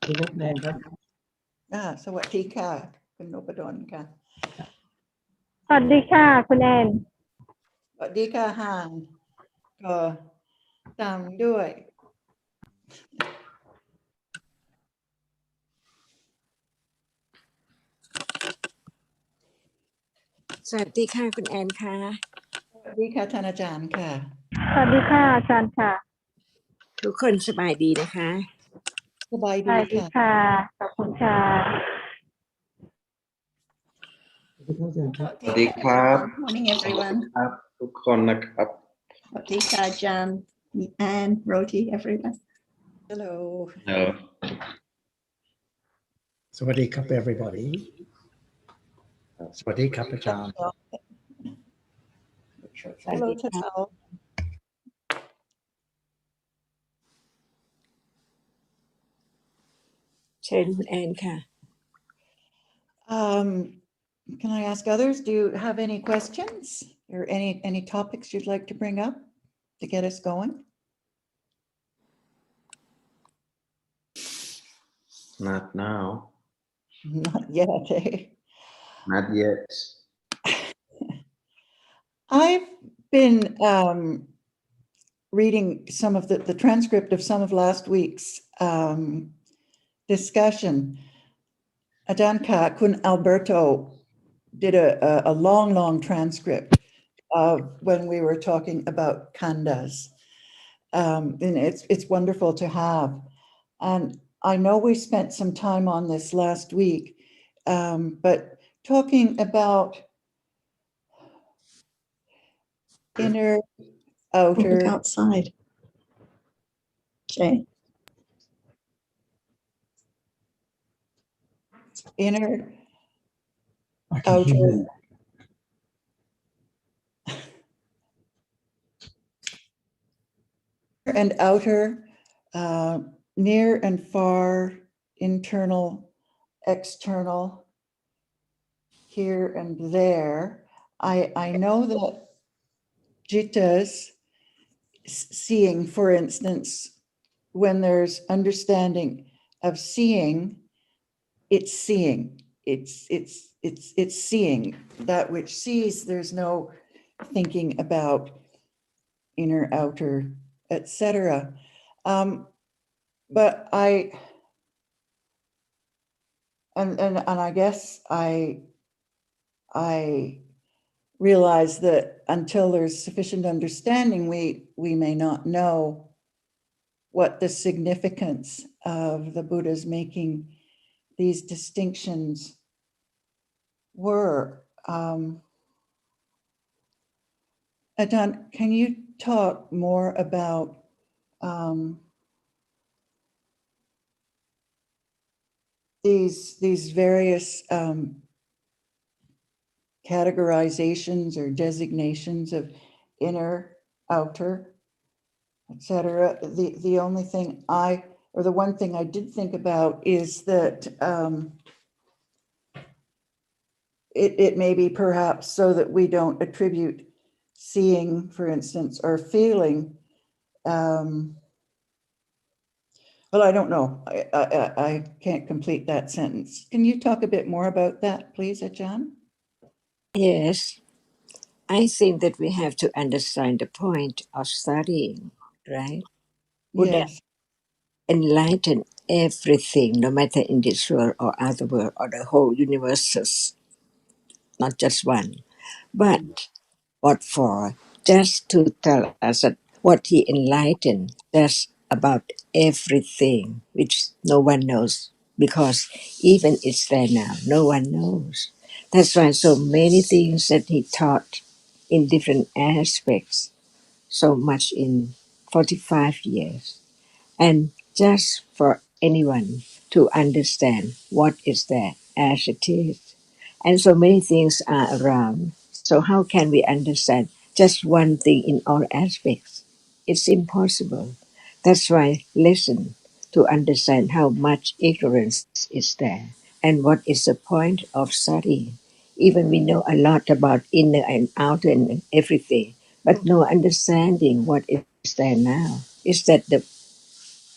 ลูกแนนครับ สวัสดีค่ะคุณนพดลค่ะ สวัสดีค่ะคุณแอน สวัสดีค่ะห่างก็ตามด้วย สวัสดีค่ะคุณแอนค่ะ สวัสดีค่ะท่านอาจารย์ค่ะ สวัสดีค่ะอาจารย์ค่ะ ทุกคนสบายดีนะคะ สบาย ส ดี วัสดี ค่ะ ค่ะขอบคุณค่ะ สวัสดีครับ Morning, everyone. ครับทุกคนนะครับ Adhika, Jan, Anne, Roti, everyone. Helloสวัสดีครับ everybody สวัสดีครับอาจารย์ Hello Tatal เชิญคุณแอนค่ะ Can I ask others, do you have any questions or any topics you'd like to bring up to get us going? Not now. Not yet, eh? Not yet. I've been reading some of the transcript of some of last week's discussion. Adanka Kun Alberto did a long transcript of when we were talking about khandas. And it's wonderful to have. And I know we spent some time on this last week, but talking about inner, outer. Look outside. Okay. Inner, I can hear outer. you. And outer, near and far, internal, external, here and there. I know that Jitta's seeing, for instance, when there's understanding of seeing, it's seeing. It's seeing. That which sees, there's no thinking about inner, outer, etc. But I guess I realize that until there's sufficient understanding, we may not know what the significance of the Buddha's making these distinctions were. Adan, can you talk more about these various categorizations or designations of inner, outer, etc. The only thing the one thing I did think about is that it may be perhaps so that we don't attribute seeing, for instance, or feeling. Well, I don't know. I can't complete that sentence. Can you talk a bit more about that, please, Ajahn? Yes, I think that we have to understand the point of studying, right? Buddha Yes. enlighten everything, no matter in this world or other world or the whole universes, not just one. But what for? Just to tell us that what he enlightened, that's about everything which no one knows, because even it's there now, no one knows. That's why so many things that he taught in different aspects, so much in 45 years. And just for anyone to understand what is there as it is. And so many things are around. So how can we understand just one thing in all aspects? It's impossible. That's why listen to understand how much ignorance is there and what is the point of studying. Even we know a lot about inner and outer and everything, but no understanding what is there now. Is that the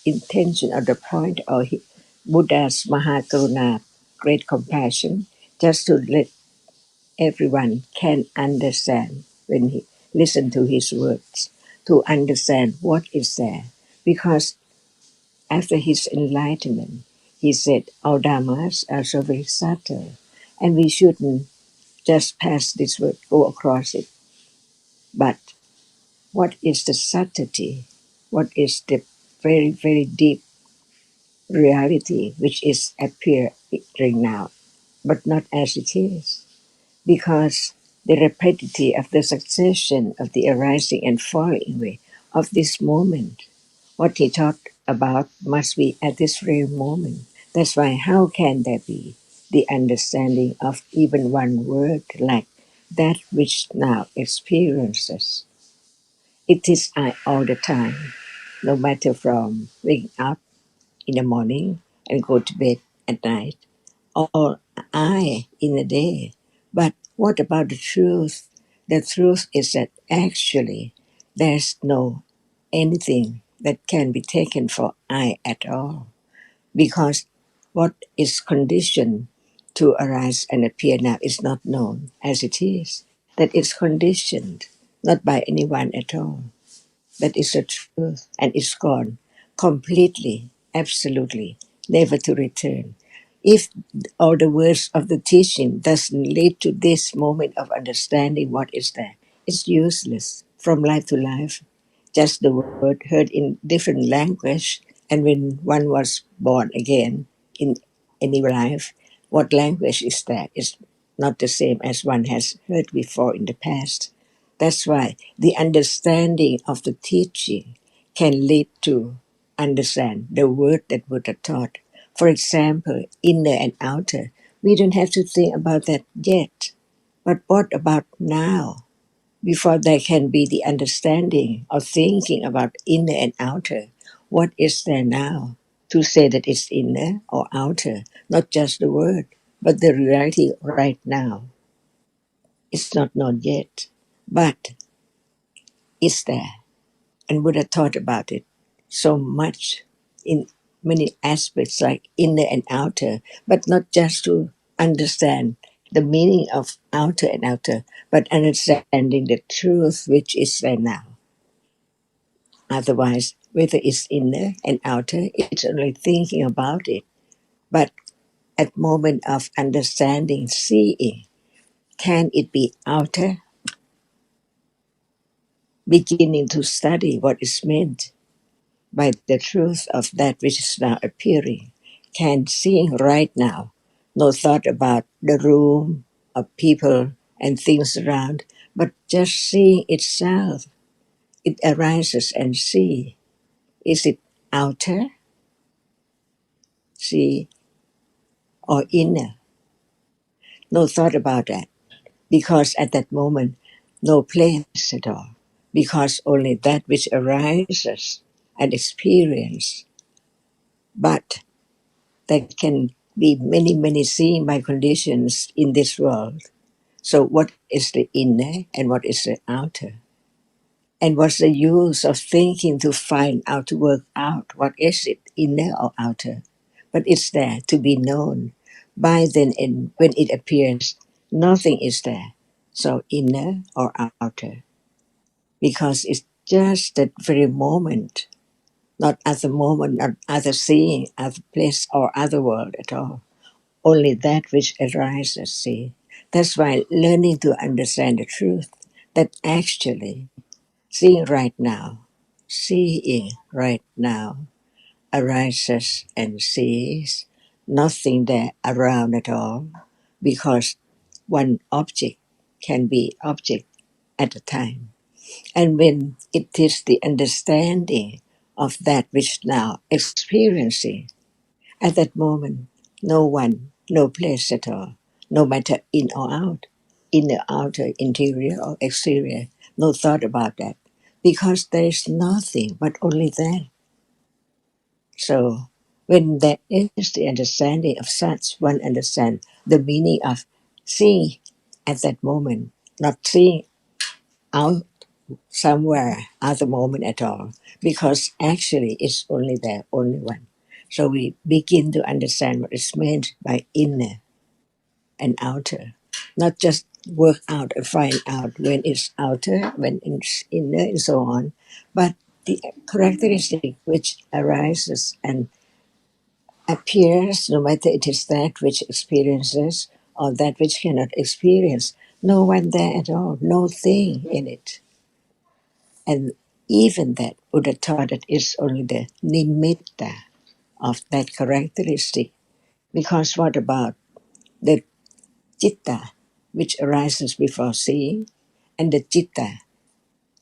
intention or the point or Buddha's Mahakaruna, great compassion, just to let everyone can understand when he listen to his words, to understand what is there. Because after his enlightenment, he said, our dhammas are so very subtle, and we shouldn't just pass this word, go across it. But what is the subtlety? What is the very, very deep reality which is appearing now, but not as it is? Because the rapidity of the succession of the arising and falling away of this moment, what he talked about must be at this very moment. That's why how can there be the understanding of even one word like that which now experiences? It is I all the time, no matter from waking up in the morning and go to bed at night, or I in a day. But what about the truth? The truth is that actually there's no anything that can be taken for I at all. Because what is conditioned to arise and appear now is not known as it is. That is conditioned, not by anyone at all. That is the truth, and it's gone completely, absolutely, never to return. If all the words of the teaching doesn't lead to this moment of understanding what is there, it's useless from life to life. Just the word heard in different language, and when one was born again in any life, what language is that? It's not the same as one has heard before in the past. That's why the understanding of the teaching can lead to understand the word that Buddha taught. For example, inner and outer. We don't have to think about that yet. But what about now? Before there can be the understanding of thinking about inner and outer, what is there now to say that it's inner or outer? Not just the word, but the reality right now. It's not known yet, but it's there. And Buddha taught about it so much in many aspects, like inner and outer, but not just to understand the meaning of outer and outer, but understanding the truth which is there now. Otherwise, whether it's inner and outer, it's only thinking about it. But at moment of understanding, seeing, can it be outer? Beginning to study what is meant by the truth of that which is now appearing, can seeing right now, no thought about the room of people and things around, but just seeing itself. It arises and see. Is it outer, see, or inner? No thought about that, because at that moment, no place at all, because only that which arises and experience. But there can be many, many seen by conditions in this world. So what is the inner and what is the outer? And what's the use of thinking to find out, to work out what is it, inner or outer? But it's there to be known. By then, and when it appears, nothing is there. So inner or outer? Because it's just that very moment, not other moment, not other seeing, other place or other world at all. Only that which arises, see. That's why learning to understand the truth, that actually seeing right now, arises and sees, nothing there around at all, because one object can be object at a time. And when it is the understanding of that which now experiencing, at that moment, no one, no place at all, no matter in or out, inner, outer, interior or exterior, no thought about that, because there is nothing but only that. So when there is the understanding of such, one understands the meaning of seeing at that moment, not seeing out somewhere other moment at all, because actually it's only there, only one. So we begin to understand what is meant by inner and outer, not just work out and find out when it's outer, when it's inner, and so on, but the characteristic which arises and appears, no matter it is that which experiences or that which cannot experience, no one there at all, no thing in it. And even that Buddha taught that it's only the nimitta of that characteristic. Because what about the Jitta, which arises before seeing, and the Jitta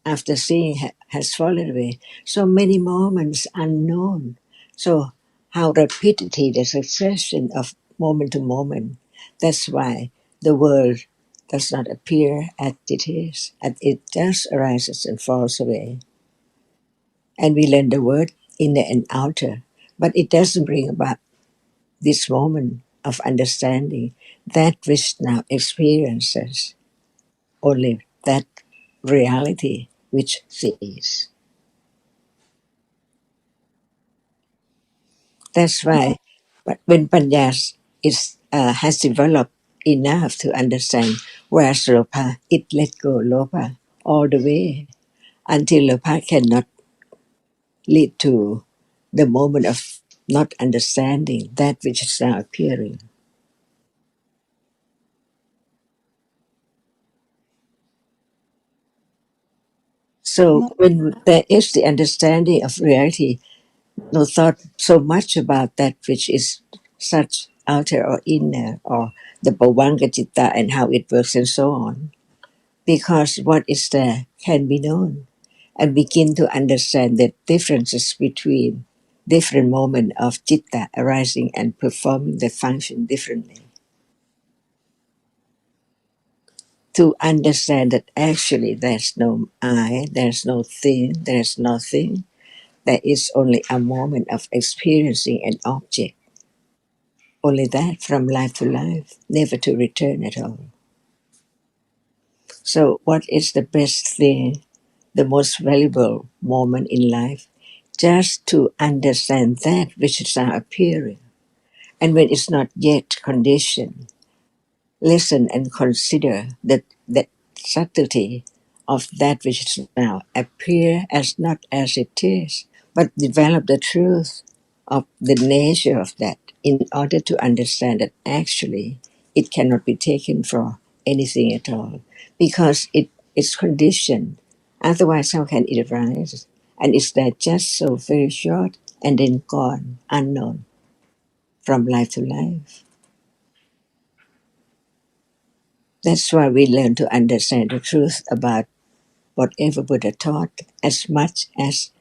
after seeing has fallen away? So many moments unknown. So how rapidity, the succession of moment to moment. That's why the world does not appear as it is, as it just arises and falls away. And we learn the word inner and outer, but it doesn't bring about this moment of understanding that which now experiences only that reality which sees. That's why, but when Panya has developed enough to understand where Slopa, it let go Lopa all the way until Lopa cannot lead to the moment of not understanding that which is now appearing. So when there is the understanding of reality, no thought so much about that which is such outer or inner or the Bhavanga Citta and how it works and so on. Because what is there can be known and begin to understand the differences between different moments of Citta arising and performing the function differently. To understand that actually there's no I, there's no thing, there's nothing. There is only a moment of experiencing an object. Only that from life to life, never to return at all. So what is the best thing, the most valuable moment in life? Just to understand that which is now appearing. And when it's not yet conditioned, listen and consider that subtlety of that which is now appear as not as it is, but develop the truth of the nature of that in order to understand that actually it cannot be taken for anything at all because it is conditioned. Otherwise, how can it arise? And it's there just so very short and then gone, unknown, from life to life. That's why we learn to understand the truth about whatever Buddha taught as much as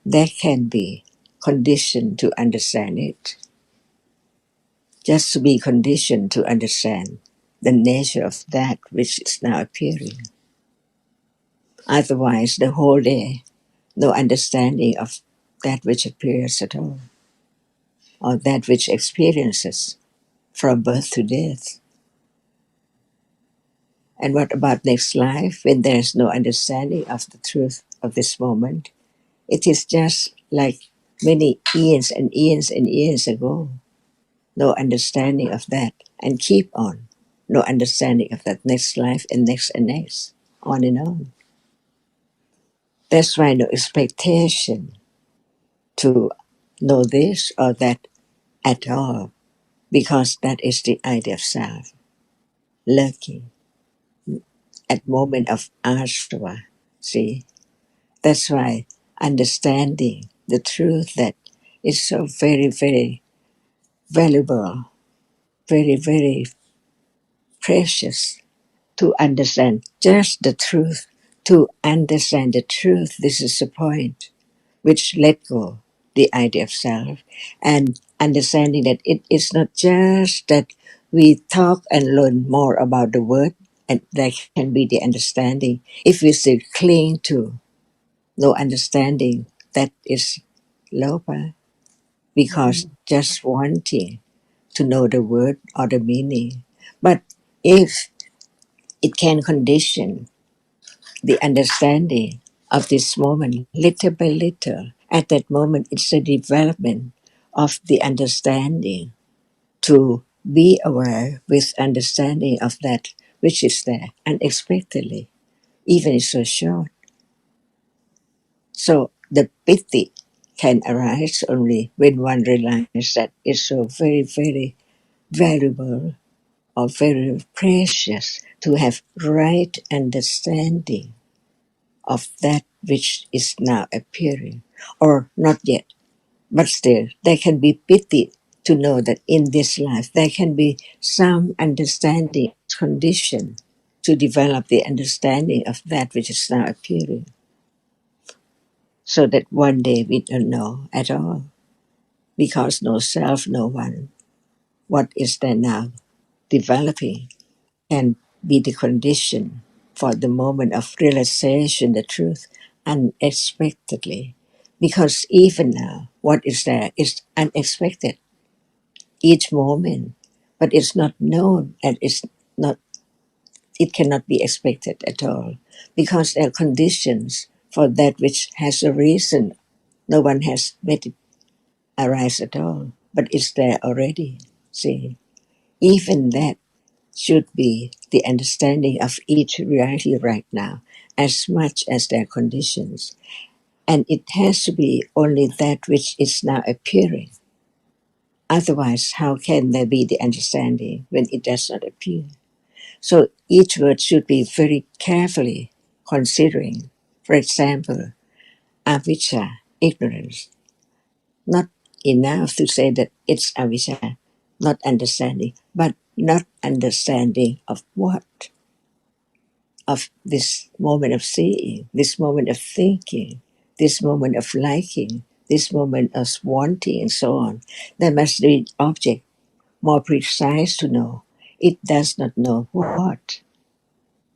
there can be conditioned to understand it. Just to be conditioned to understand the nature of that which is now appearing. Otherwise, the whole day, no understanding of that which appears at all, or that which experiences from birth to death. And what about next life when there is no understanding of the truth of this moment? It is just like many eons and eons and eons ago. No understanding of that, and keep on. No understanding of that next life and next and next, on and on. That's why no expectation to know this or that at all, because that is the idea of self, lurking at moment of ashra. See, that's why understanding the truth that is so very, very valuable, very, very precious to understand just the truth. To understand the truth, this is the point, which let go the idea of self and understanding that it is not just that we talk and learn more about the word and that can be the understanding. If we still cling to no understanding, that is lopa, because just wanting to know the word or the meaning. But if it can condition the understanding of this moment little by little, at that moment it's a development of the understanding, to be aware with understanding of that which is there unexpectedly, even it's so short. So the piti can arise only when one realizes that it's so very, very valuable or very precious to have right understanding of that which is now appearing, or not yet, but still there can be pity to know that in this life there can be some understanding condition to develop the understanding of that which is now appearing, so that one day we don't know at all, because no self, no one, what is there now developing can be the condition for the moment of realization, the truth, unexpectedly. Because even now, what is there is unexpected each moment, but it's not known and it's not, it cannot be expected at all, because there are conditions for that which has a reason. No one has made it arise at all, but it's there already. See, even that should be the understanding of each reality right now, as much as their conditions. And it has to be only that which is now appearing. Otherwise, how can there be the understanding when it does not appear? So each word should be very carefully considering. For example, avijja, ignorance. Not enough to say that it's avijja, not understanding, but not understanding of what? Of this moment of seeing, this moment of thinking, this moment of liking, this moment of wanting, and so on. There must be an object more precise to know. It does not know what.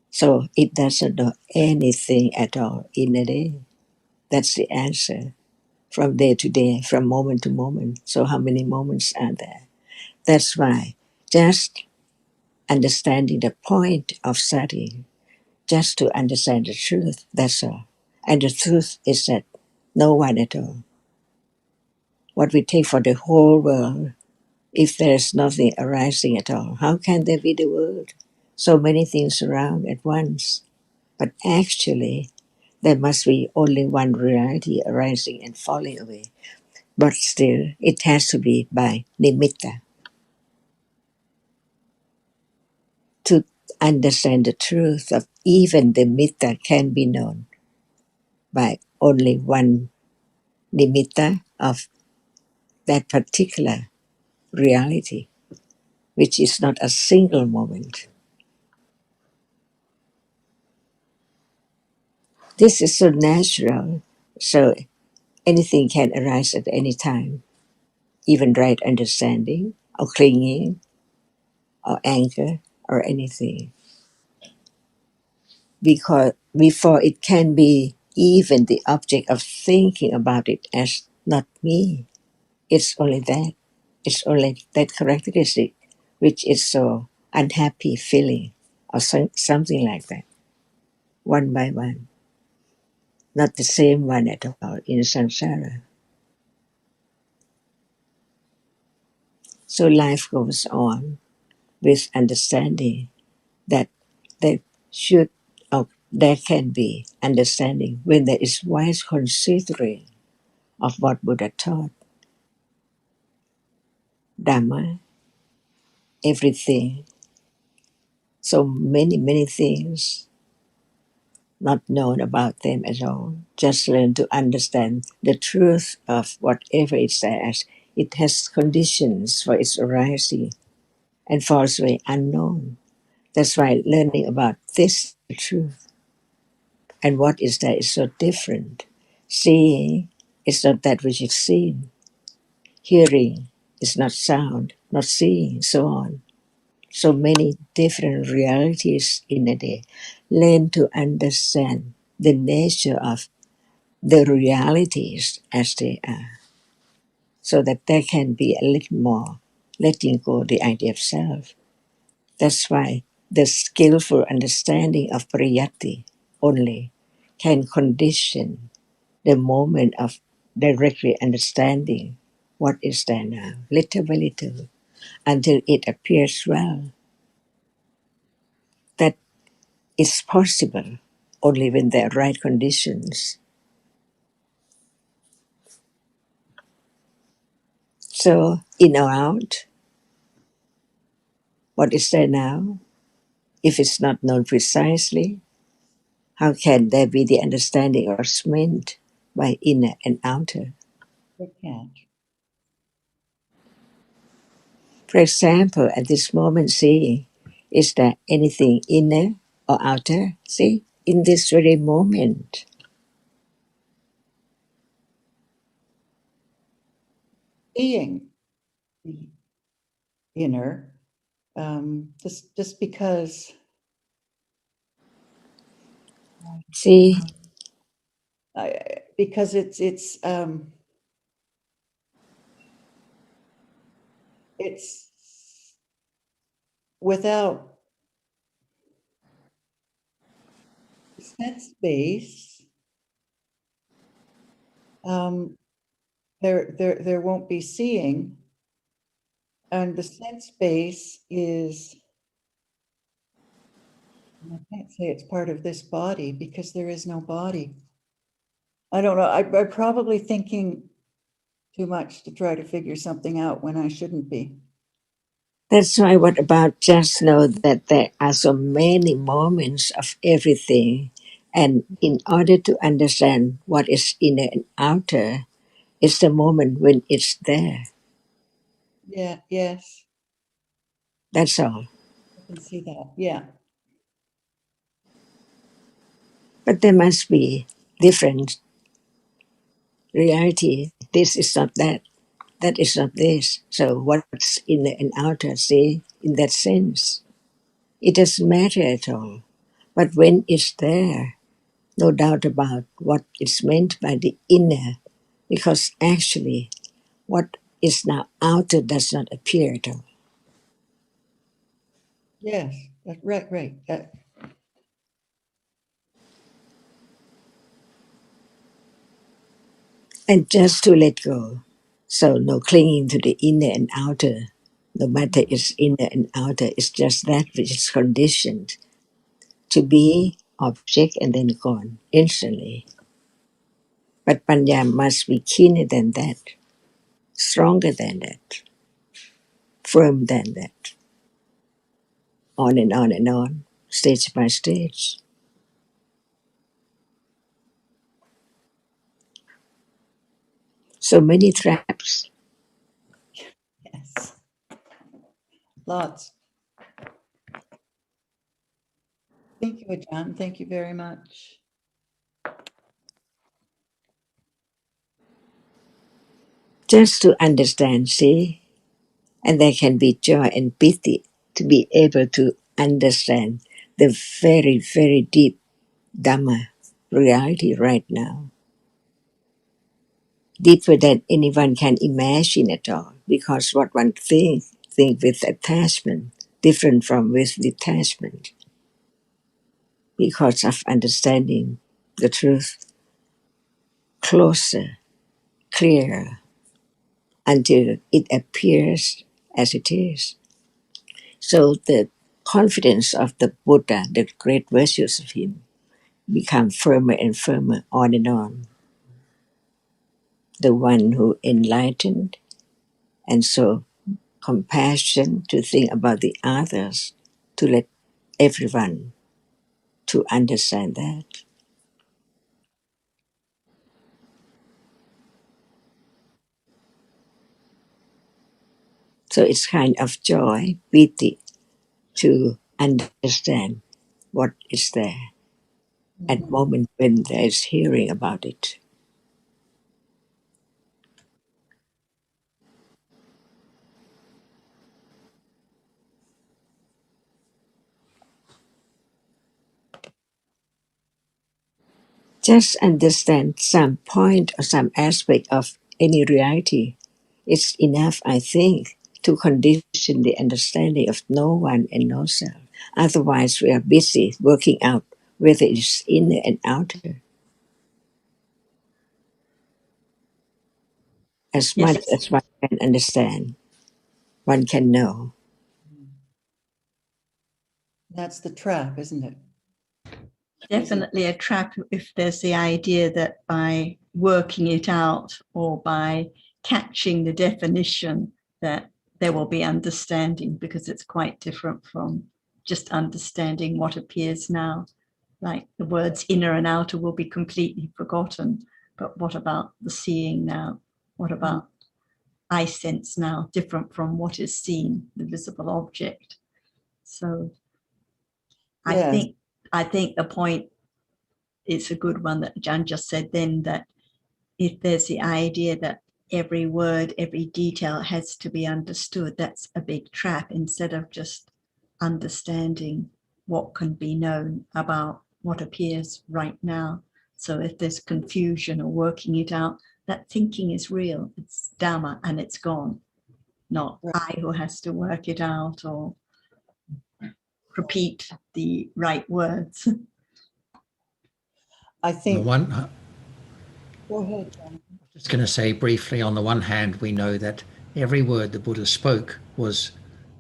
So it doesn't know anything at all in a day. That's the answer. From day to day, from moment to moment. So how many moments are there? That's why just understanding the point of studying, just to understand the truth, that's all. And the truth is that no one at all. What we take for the whole world, if there's nothing arising at all, how can there be the world? So many things around at once. But actually, there must be only one reality arising and falling away. But still, it has to be by nimitta. To understand the truth of even the mitta can be known by only one nimitta of that particular reality, which is not a single moment. This is so natural, so anything can arise at any time, even right understanding, or clinging, or anger, or anything. Because before it can be even the object of thinking about it as not me, it's only that. It's only that characteristic which is so unhappy feeling, or something like that, one by one. Not the same one at all in samsara. So life goes on with understanding that there should, or there can be understanding when there is wise considering of what Buddha taught. Dhamma, everything, so many, many things not known about them at all. Just learn to understand the truth of whatever it says. It has conditions for its arising and falls away unknown. That's why learning about this truth and what is there is so different. Seeing is not that which is seen. Hearing is not sound, not seeing, so on. So many different realities in a day. Learn to understand the nature of the realities as they are, so that there can be a little more letting go the idea of self. That's why the skillful understanding of pariyatti only can condition the moment of directly understanding what is there now, little by little, until it appears well that it's possible only when there are right conditions. So, in or out, what is there now? If it's not known precisely, how can there be the understanding or meant by inner and outer? They can't. For example, at this moment, see, is there anything inner or outer? See, in this very moment, Seeing the inner, just because see, because it's without sense base, there won't be seeing, and the sense base is, I can't say it's part of this body because there is no body. I don't know. I'm probably thinking too much to try to figure something out when I shouldn't be. that's why what about just know that there are so many moments of everything, and in order to understand what is inner and outer, it's the moment when it's there. Yeah, yes, That's all. I can see that. Yeah. But there must be different reality. This is not that. That is not this. So what's inner and outer, see, in that sense, it doesn't matter at all. But when it's there, no doubt about what is meant by the inner, because actually what is now outer does not appear at all. Yes, right. And just to let go. So no clinging to the inner and outer. No matter it's inner and outer, it's just that which is conditioned to be object and then gone instantly. But Panya must be keener than that, stronger than that, firm than that, on and on and on, stage by stage. So many traps. Yes, lots. Thank you, Ajahn. Thank you very much. Just to understand, see, and there can be joy and pity to be able to understand the very, very deep Dhamma reality right now, deeper than anyone can imagine at all, because what one think with attachment, different from with detachment, because of understanding the truth closer, clearer, until it appears as it is. So the confidence of the Buddha, the great virtues of him, become firmer and firmer on and on. The one who enlightened, and so compassion to think about the others, to let everyone to understand that. So it's kind of joy, pity, to understand what is there at the moment when there is hearing about it. Just understand some point or some aspect of any reality. It's enough, I think, to condition the understanding of no one and no self. Otherwise, we are busy working out whether it's inner and outer. as Yes. much as one can understand, one can know. That's the trap, isn't it? Definitely a trap if there's the idea that by working it out or by catching the definition that there will be understanding, because it's quite different from just understanding what appears now. Like the words inner and outer will be completely forgotten. But what about the seeing now? What about I sense now, different from what is seen, the visible object? So Yes. I think the point is a good one that Jan just said then, that if there's the idea that every word, every detail has to be understood, that's a big trap, instead of just understanding what can be known about what appears right now. So if there's confusion or working it out, that thinking is real. It's Dhamma and it's gone, not I who has to work it out or repeat the right words. I The think. one, Go ahead, Jonathan. just going to say briefly, on the one hand, we know that every word the Buddha spoke was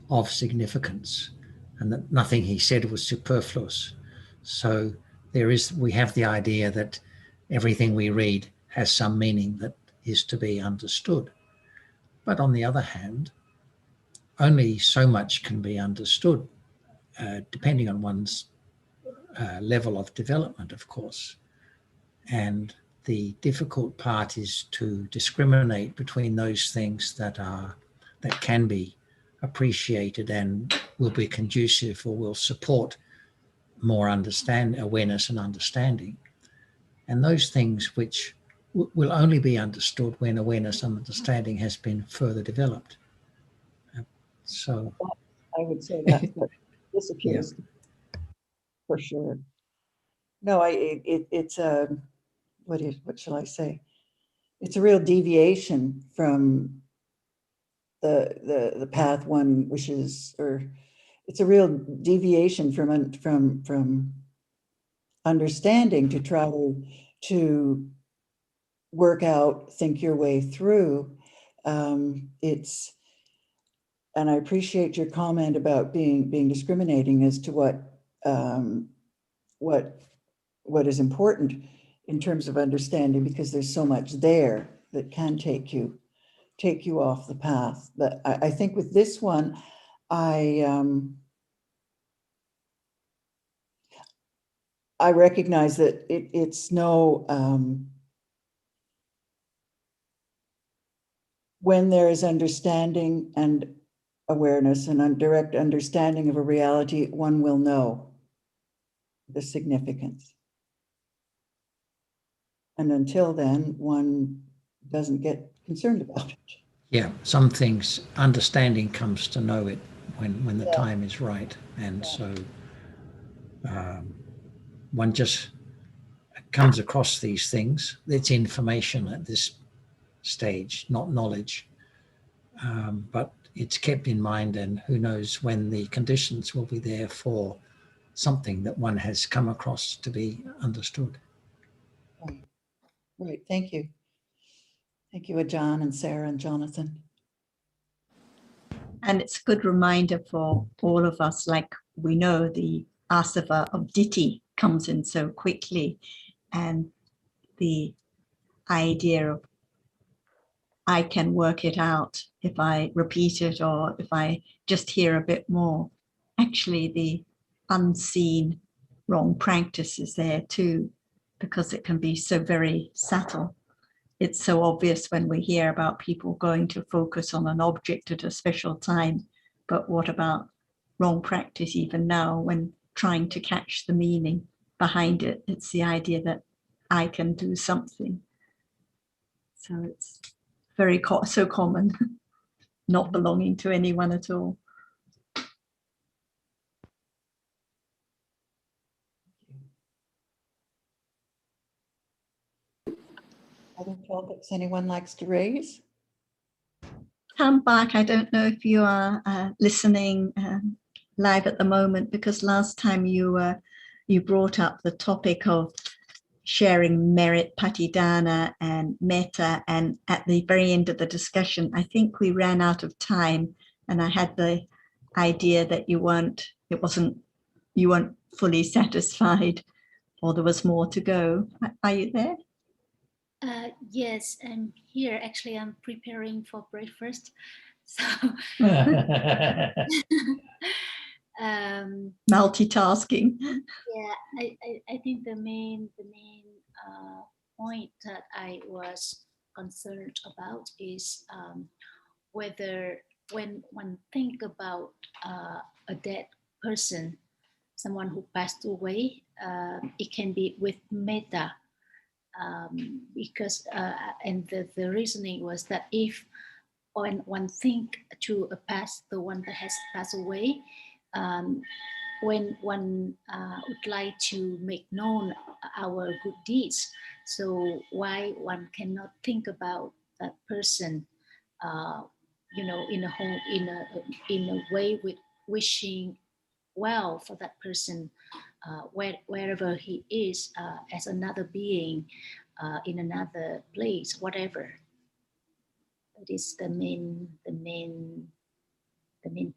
of significance and that nothing he said was superfluous. So we have the idea that everything we read has some meaning that is to be understood. But on the other hand, only so much can be understood, depending on one's level of development, of course. And the difficult part is to discriminate between those things that can be appreciated and will be conducive or will support more awareness and understanding, and those things which will only be understood when awareness and understanding has been further developed. So I would say that's what disappears for sure. No, it's a what shall I say? It's a real deviation from the path one wishes, or it's a real deviation from understanding to try to work out, think your way through. And I appreciate your comment about being discriminating as to what is important in terms of understanding, because there's so much there that can take you off the path. But I think with this one, I recognize that it's no, when there is understanding and awareness and direct understanding of a reality, one will know the significance. And until then, one doesn't get concerned about it. yeah, some things, understanding comes to know it when the time is right. And so one just comes across these things. It's information at this stage, not knowledge. But it's kept in mind, and who knows when the conditions will be there for something that one has come across to be understood. Right. Thank you. Thank you, Ajahn and Sarah and Jonathan. And it's a good reminder for all of us, like we know the asava of ditthi comes in so quickly, and the idea of I can work it out if I repeat it or if I just hear a bit more. Actually, the unseen wrong practice is there too, because it can be so very subtle. It's so obvious when we hear about people going to focus on an object at a special time, but what about wrong practice even now when trying to catch the meaning behind it? It's the idea that I can do something. So it's very so common, not belonging to anyone at all. Other topics anyone likes to raise? Come back. I don't know if you are listening live at the moment, because last time you brought up the topic of sharing merit, patidana, and metta. And at the very end of the discussion, I think we ran out of time, and I had the idea that you weren't fully satisfied, or there was more to go. Are you there? Yes, I'm here. Actually, I'm preparing for breakfast. So Multitasking. yeah, I think the main point that I was concerned about is whether when one think about a dead person, someone who passed away, it can be with metta, because and the reasoning was that if when one think to the one that has passed away, when one would like to make known our good deeds, so why one cannot think about that person, in a way with wishing well for that person, wherever he is, as another being, in another place, whatever. That is the main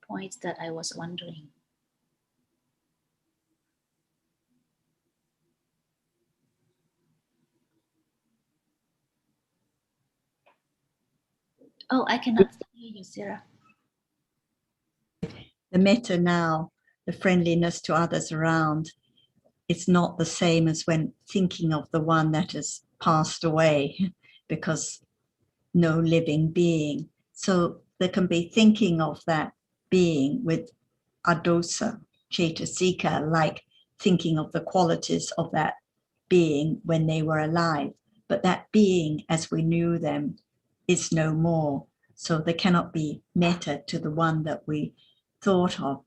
point that I was wondering. Oh, I cannot hear you, Sarah. The metta now, the friendliness to others around, it's not the same as when thinking of the one that has passed away, because no living being. So there can be thinking of that being with adosa, cetasika, like thinking of the qualities of that being when they were alive. But that being, as we knew them, is no more. So there cannot be metta to the one that we thought of.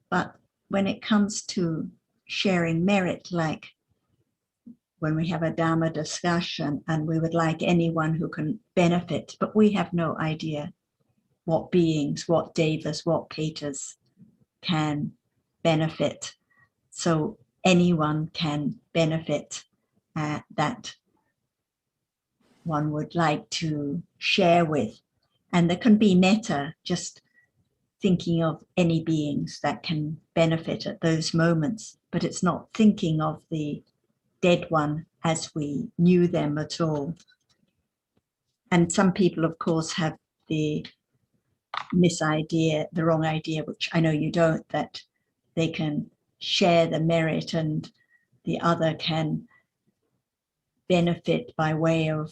But when it comes to sharing merit, like when we have a Dhamma discussion and we would like anyone who can benefit, but we have no idea what beings, what devas, what ketas can benefit. So anyone can benefit that one would like to share with. And there can be metta, just thinking of any beings that can benefit at those moments, but it's not thinking of the dead one as we knew them at all. And some people, of course, have the wrong idea, which I know you don't, that they can share the merit and the other can benefit by way of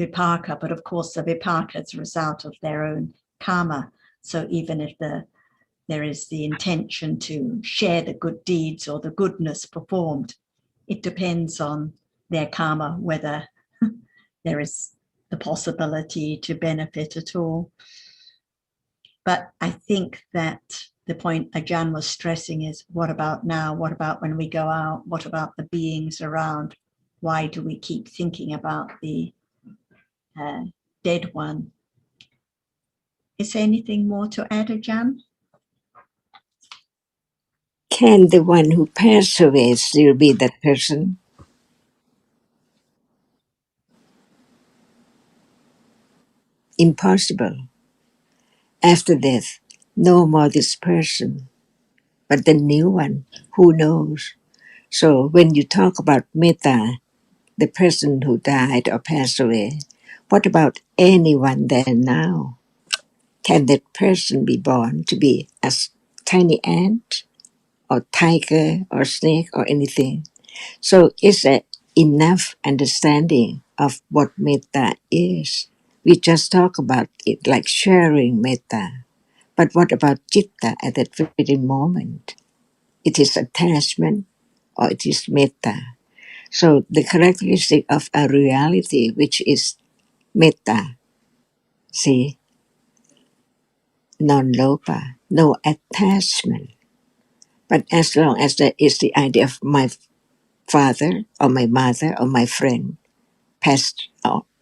vipaka, but of course the vipaka is a result of their own karma. So even if there is the intention to share the good deeds or the goodness performed, it depends on their karma whether there is the possibility to benefit at all. But I think that the point Ajahn was stressing is, what about now? What about when we go out? What about the beings around? Why do we keep thinking about the dead one? Is there anything more to add, Ajahn? Can the one who passed away still be that person? Impossible. After death, no more this person, but the new one, who knows? So when you talk about metta, the person who died or passed away, what about anyone there now? Can that person be born to be a tiny ant or tiger or snake or anything? So is there enough understanding of what metta is? We just talk about it like sharing metta. But what about jitta at that very moment? It is attachment or it is metta. So the characteristic of a reality which is metta, see, non-lopa, no attachment. But as long as there is the idea of my father or my mother or my friend passed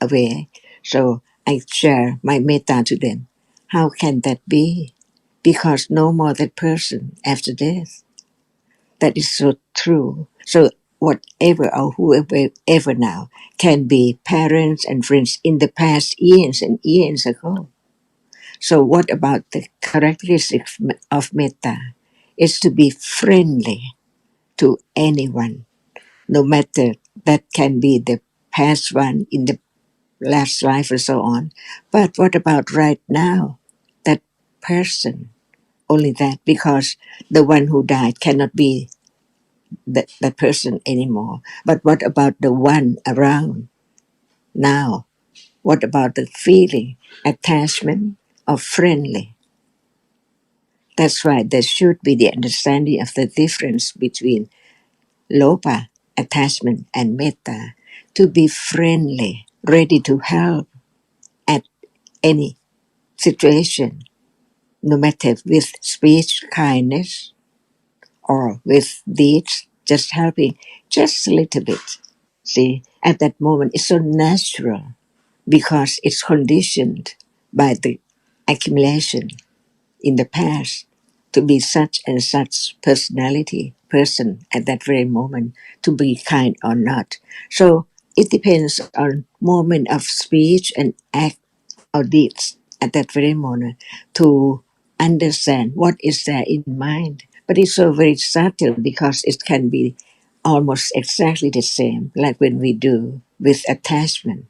away, so I share my metta to them. How can that be? Because no more that person after death. That is so true. So whatever or whoever now can be parents and friends in the past years and years ago. So what about the characteristics of metta? It's to be friendly to anyone, no matter that can be the past one in the last life or so on. But what about right now? That person, only that, because the one who died cannot be that person anymore. But what about the one around now? What about the feeling, attachment, or friendly? That's why there should be the understanding of the difference between lopa, attachment, and metta, to be friendly, ready to help at any situation, no matter with speech, kindness, or with deeds, just helping just a little bit. See, at that moment, it's so natural because it's conditioned by the accumulation in the past to be such and such person at that very moment, to be kind or not. So it depends on moment of speech and act or deeds at that very moment to understand what is there in mind. But it's so very subtle because it can be almost exactly the same like when we do with attachment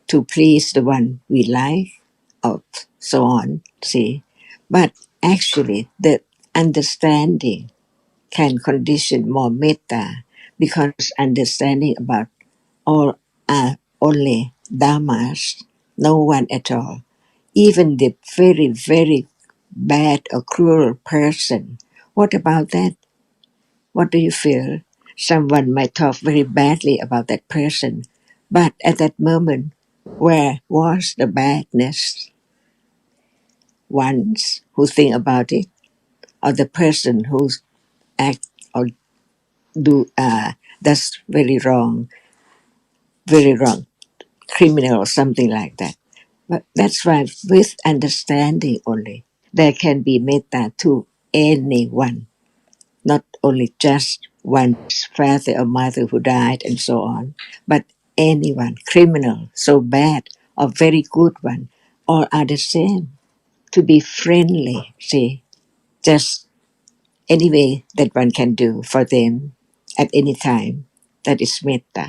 to please the one we like or so on, see. But actually the understanding can condition more metta because understanding about all are only dhammas, no one at all. Even the very, very bad or cruel person. What about that? What do you feel? Someone might talk very badly about that person, but at that moment, where was the badness? Ones who think about it, or the person who act or do that's very wrong, criminal or something like that. But that's why with understanding only, there can be metta to anyone, not only just one's father or mother who died and so on, but anyone, criminal, so bad, or very good one, all are the same. To be friendly, see, just any way that one can do for them at any time, that is metta.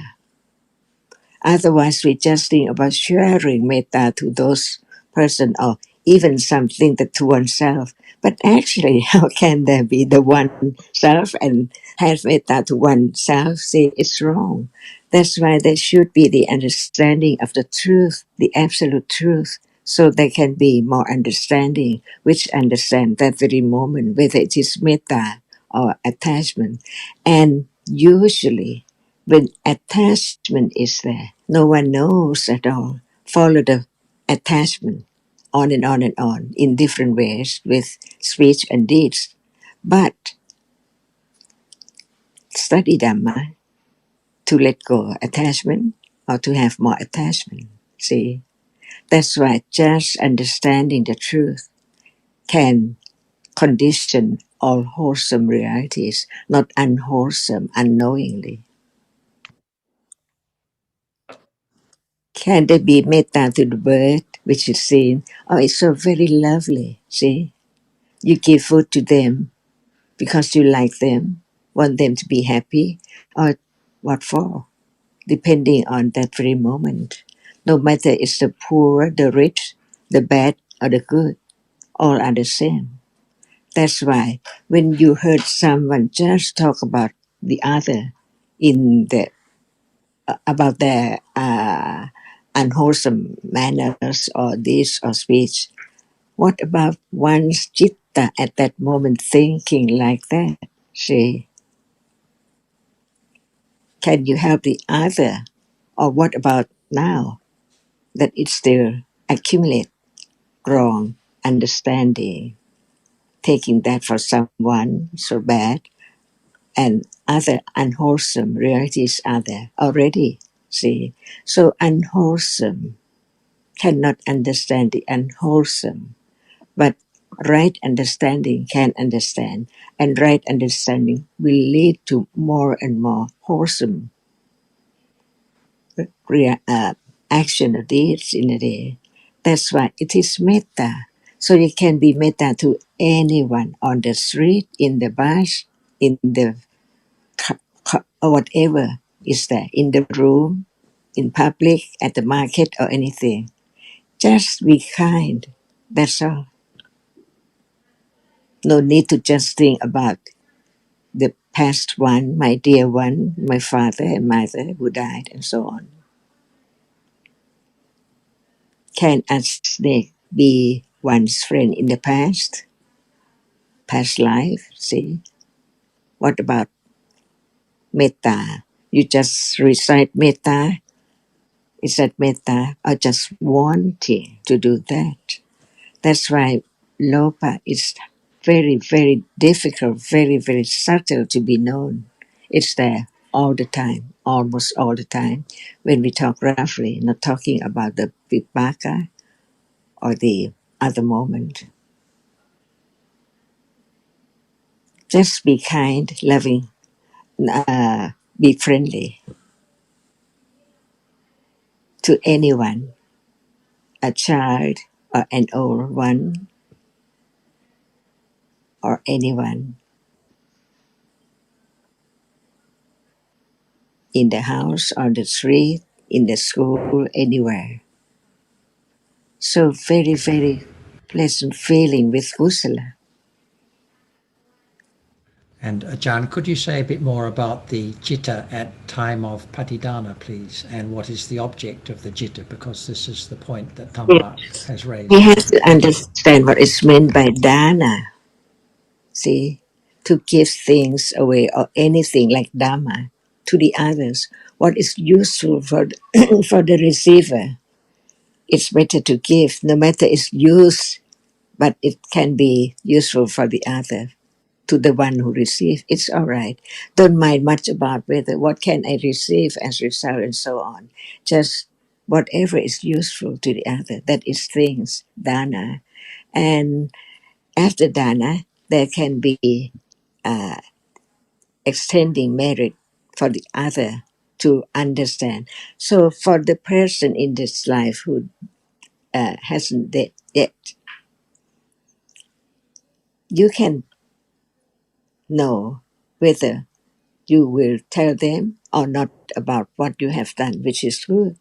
Otherwise, we just think about sharing metta to those person or even something that to oneself. But actually, how can there be the one self and have metta to oneself? See, it's wrong. That's why there should be the understanding of the truth, the absolute truth, so there can be more understanding, which understand that very moment, whether it is metta or attachment. And usually, when attachment is there, no one knows at all. Follow the attachment on and on and on in different ways with speech and deeds. But study Dhamma to let go attachment or to have more attachment. See, that's why just understanding the truth can condition all wholesome realities, not unwholesome unknowingly. Can there be metta to the bird which is seen? Oh, it's so very lovely. See, you give food to them because you like them, want them to be happy, or what for? Depending on that very moment. No matter it's the poor, the rich, the bad, or the good, all are the same. That's why when you heard someone just talk about the other in the about their unwholesome manners or deeds or speech, what about one's jitta at that moment thinking like that? See, can you help the other? Or what about now that it still accumulate wrong understanding, taking that for someone so bad, and other unwholesome realities are there already. See, so unwholesome cannot understand the unwholesome, but Right understanding can understand, and right understanding will lead to more and more wholesome action or deeds in a day. That's why it is metta. So you can be metta to anyone on the street, in the bus, in the or whatever is there, in the room, in public, at the market, or anything. Just be kind. That's all. No need to just think about the past one, my dear one, my father and mother who died, and so on. Can a snake be one's friend in the past life? See? What about metta? You just recite metta. Is that metta or just wanting to do that? That's why lopa is very, very difficult, very, very subtle to be known. It's there all the time, almost all the time. When we talk roughly, not talking about the vipaka or the other moment. Just be kind, loving, be friendly to anyone, a child or an old one or anyone in the house, on the street, in the school, anywhere. So very, very pleasant feeling with kusala. And Ajahn, could you say a bit more about the jitter at time of patidana, please, and what is the object of the jitter? Because this is the point that Dhamma has raised. We have to understand what is meant by dana. See, to give things away or anything like Dhamma to the others. What is useful for for the receiver? It's better to give, no matter it's used, but it can be useful for the other. To the one who receives, it's all right. Don't mind much about whether what can I receive as result and so on. Just whatever is useful to the other. That is things, dana. And after dana, there can be extending merit for the other to understand. So for the person in this life who hasn't yet, you can know whether you will tell them or not about what you have done, which is good,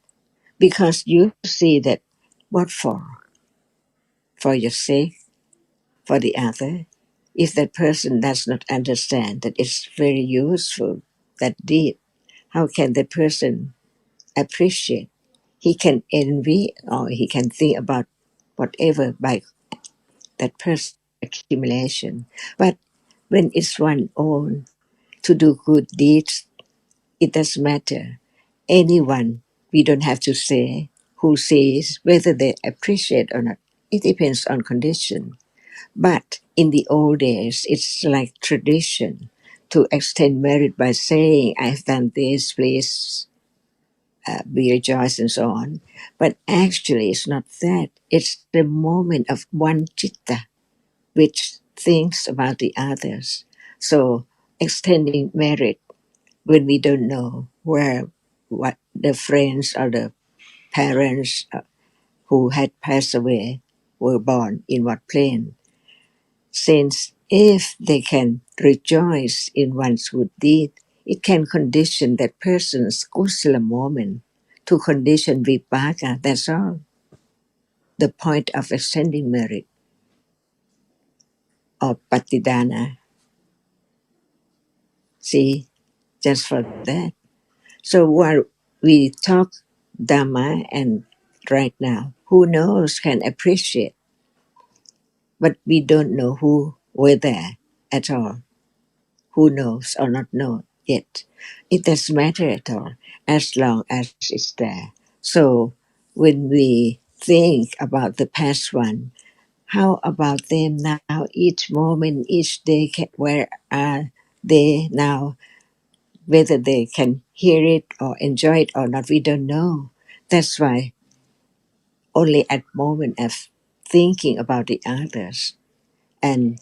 because you see that what for your sake, for the other. If that person does not understand that it's very useful, that deed, how can the person appreciate? He can envy or he can think about whatever by that person's accumulation. But when it's one own to do good deeds, it doesn't matter. Anyone, we don't have to say who says whether they appreciate or not. It depends on condition. But in the old days, it's like tradition to extend merit by saying, I've done this, please be rejoiced and so on. But actually, it's not that. It's the moment of one citta, which thinks about the others. So extending merit when we don't know where what the friends or the parents who had passed away were born in what plane. Since if they can rejoice in one's good deed, it can condition that person's kusala moment to condition vipaka. That's all. The point of extending merit or patidana. See, just for that. So while we talk Dhamma and right now, who knows can appreciate, but we don't know who were there at all. Who knows or not know yet. It doesn't matter at all as long as it's there. So when we think about the past one, how about them now? Each moment, each day, where are they now? Whether they can hear it or enjoy it or not, we don't know. That's why only at moment of thinking about the others, and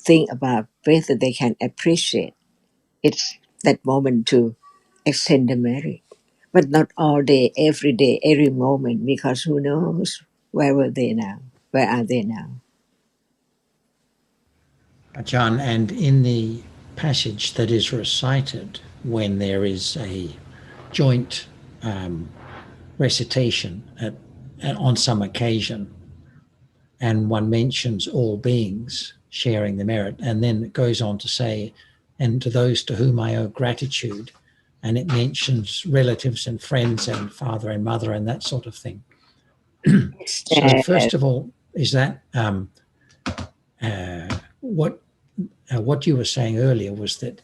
think about whether they can appreciate it's that moment to extend the marriage. But not all day, every moment, because who knows where were they now? Where are they now? Ajahn, and in the passage that is recited when there is a joint recitation on some occasion, and one mentions all beings sharing the merit, and then it goes on to say, and to those to whom I owe gratitude, and it mentions relatives and friends and father and mother and that sort of thing. So first of all, is that what you were saying earlier was that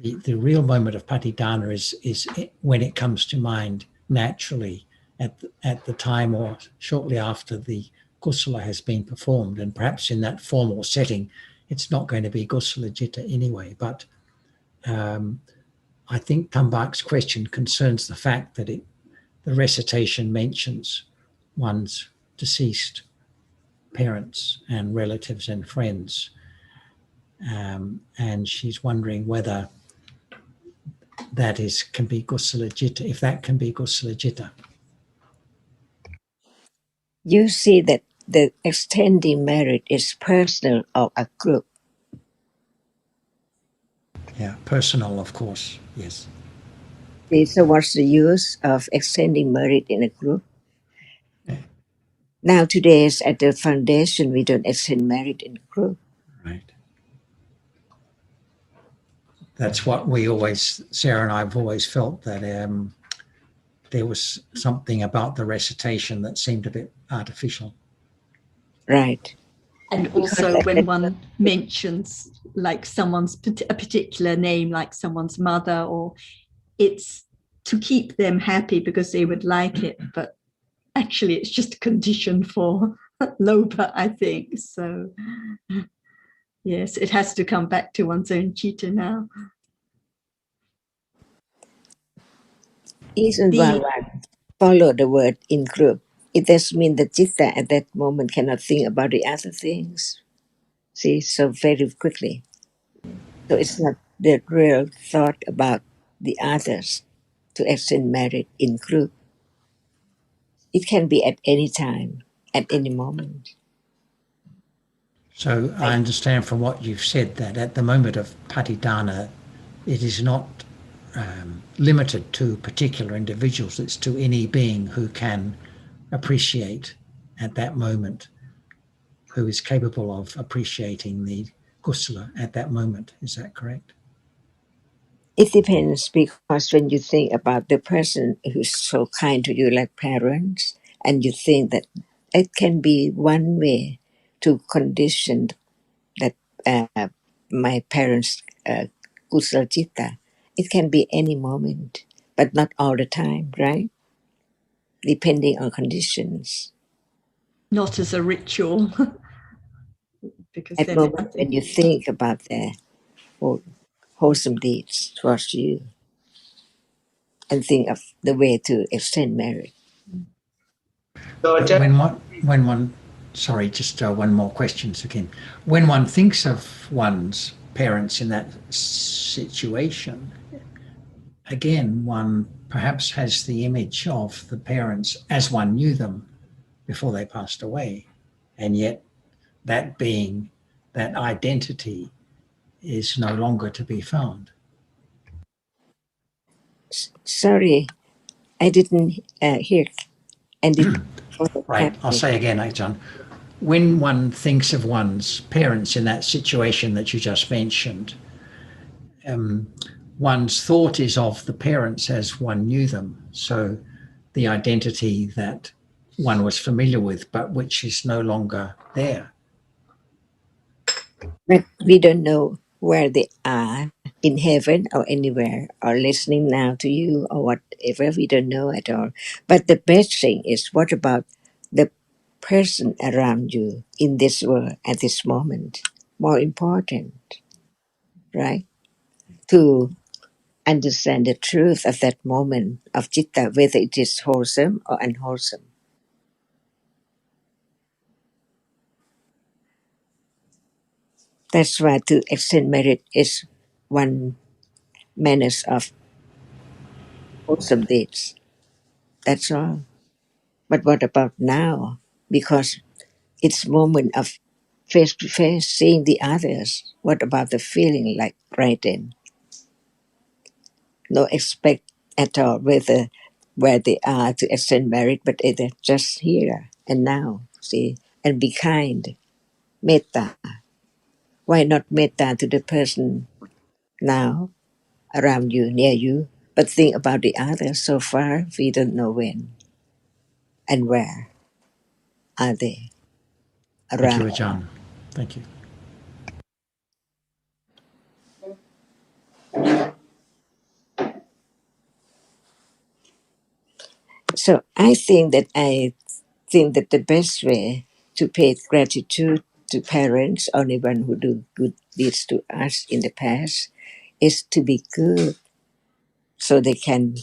the real moment of patidana is when it comes to mind naturally at the time or shortly after the kusala has been performed, and perhaps in that formal setting it's not going to be kusala jitta anyway. But I think Tambak's question concerns the fact that the recitation mentions one's deceased parents and relatives and friends, and she's wondering whether that can be kusala jitta, if that can be kusala jitta. You see that the extending merit is personal or a group. Yeah, personal, of course, yes. So what's the use of extending merit in a group? Nowadays, at the foundation, we don't extend merit in a group. Right. That's what we always, Sarah and I have always felt, that there was something about the recitation that seemed a bit artificial. Right. And also when one mentions like a particular name, like someone's mother, or it's to keep them happy because they would like it, but actually it's just a condition for loba, I think. So yes, it has to come back to one's own citta now. Even while one follow the word in group, it does mean that citta at that moment cannot think about the other things. See, so very quickly. So it's not the real thought about the others to extend merit in group. It can be at any time, at any moment. So I understand from what you've said that at the moment of patidana, it is not limited to particular individuals. It's to any being who can appreciate at that moment, who is capable of appreciating the kusala at that moment. Is that correct? It depends, because when you think about the person who's so kind to you, like parents, and you think that it can be one way to condition that my parents' kusala citta, it can be any moment, but not all the time, right? Depending on conditions. Not as a ritual. Because At then moment when you think about their wholesome deeds towards you, and think of the way to extend marriage. When one, sorry, just one more question again. When one thinks of one's parents in that situation, again, one perhaps has the image of the parents as one knew them before they passed away, and yet that being, that identity is no longer to be found. Sorry, I didn't hear. And Right, I'll say again, John. When one thinks of one's parents in that situation that you just mentioned, one's thought is of the parents as one knew them. So the identity that one was familiar with, but which is no longer there. But we don't know where they are, in heaven or anywhere, or listening now to you or whatever. We don't know at all. But the best thing is, what about the person around you in this world at this moment? More important, right? To understand the truth of that moment of citta, whether it is wholesome or unwholesome. That's why to extend merit is one manner of wholesome deeds. That's all. But what about now? Because it's moment of face to face seeing the others. What about the feeling like right then? No expect at all whether where they are to extend merit, but they're just here and now. See, and be kind. Metta. Why not metta to the person now around you, near you? But think about the others. So far, we don't know when and where are they Thank you, around. Ajahn. Thank you. So I think that the best way to pay gratitude to parents or anyone who do good deeds to us in the past is to be good so they can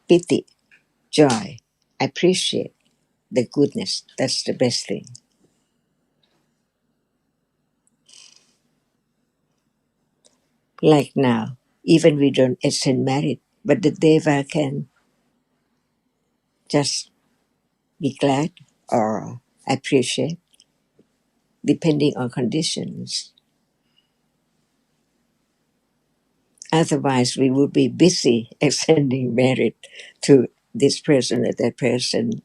pity, joy, appreciate the goodness. That's the best thing. Like now, even we don't extend merit, but the deva can just be glad or appreciate depending on conditions. Otherwise, we would be busy extending merit to this person or that person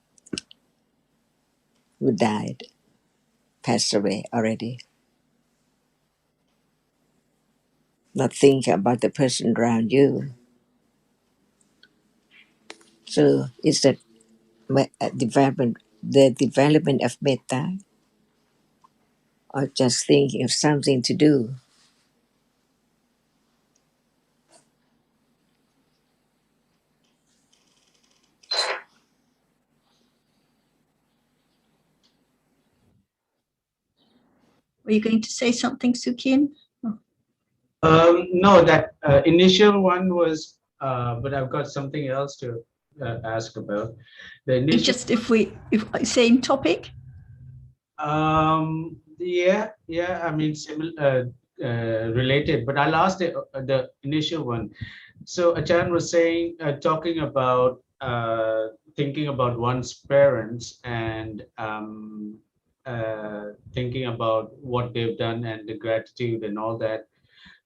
who died, passed away already. Not thinking about the person around you. So it's the development of metta, or just thinking of something to do. Were you going to say something, Sukin? No, that initial one was, but I've got something else to ask about. The initial, Just if same topic. yeah, I mean, similar, related, but I'll ask the initial one. So Achan was saying, talking about thinking about one's parents and thinking about what they've done and the gratitude and all that.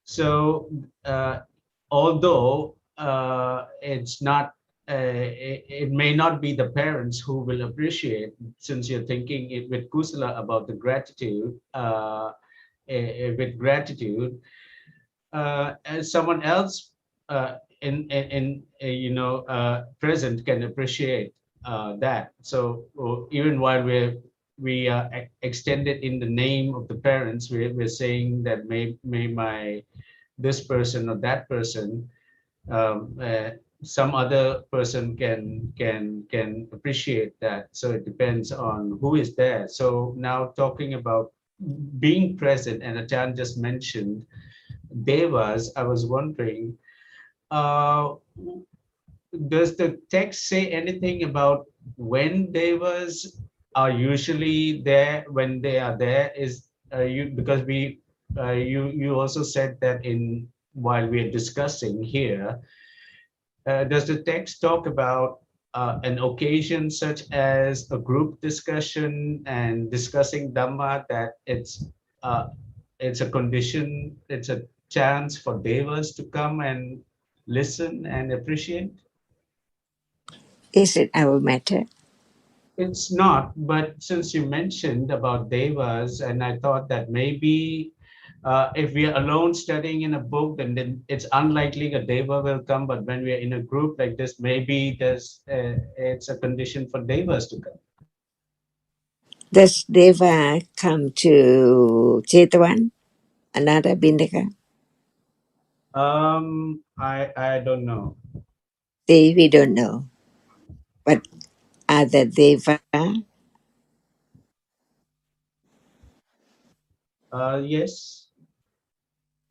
So although it's not, it may not be the parents who will appreciate, since you're thinking it with kusala about the gratitude, with gratitude, as someone else present can appreciate that. So even while we extend it in the name of the parents, we're saying that may my this person or that person, some other person can appreciate that. So it depends on who is there. So now talking about being present, and Achan just mentioned devas, I was wondering, uh, does the text say anything about when devas are usually there? When they are there, is you, because we you also said that in while we are discussing here, does the text talk about an occasion such as a group discussion and discussing Dhamma, that it's a condition, it's a chance for devas to come and listen and appreciate? Is it our matter? It's not, but since you mentioned about devas, and I thought that maybe if we are alone studying in a book, then it's unlikely a deva will come. But when we are in a group like this, maybe it's a condition for devas to come. Does deva come to Chetawan, another Bindaka? I don't know. We don't know. But are the deva? Yes.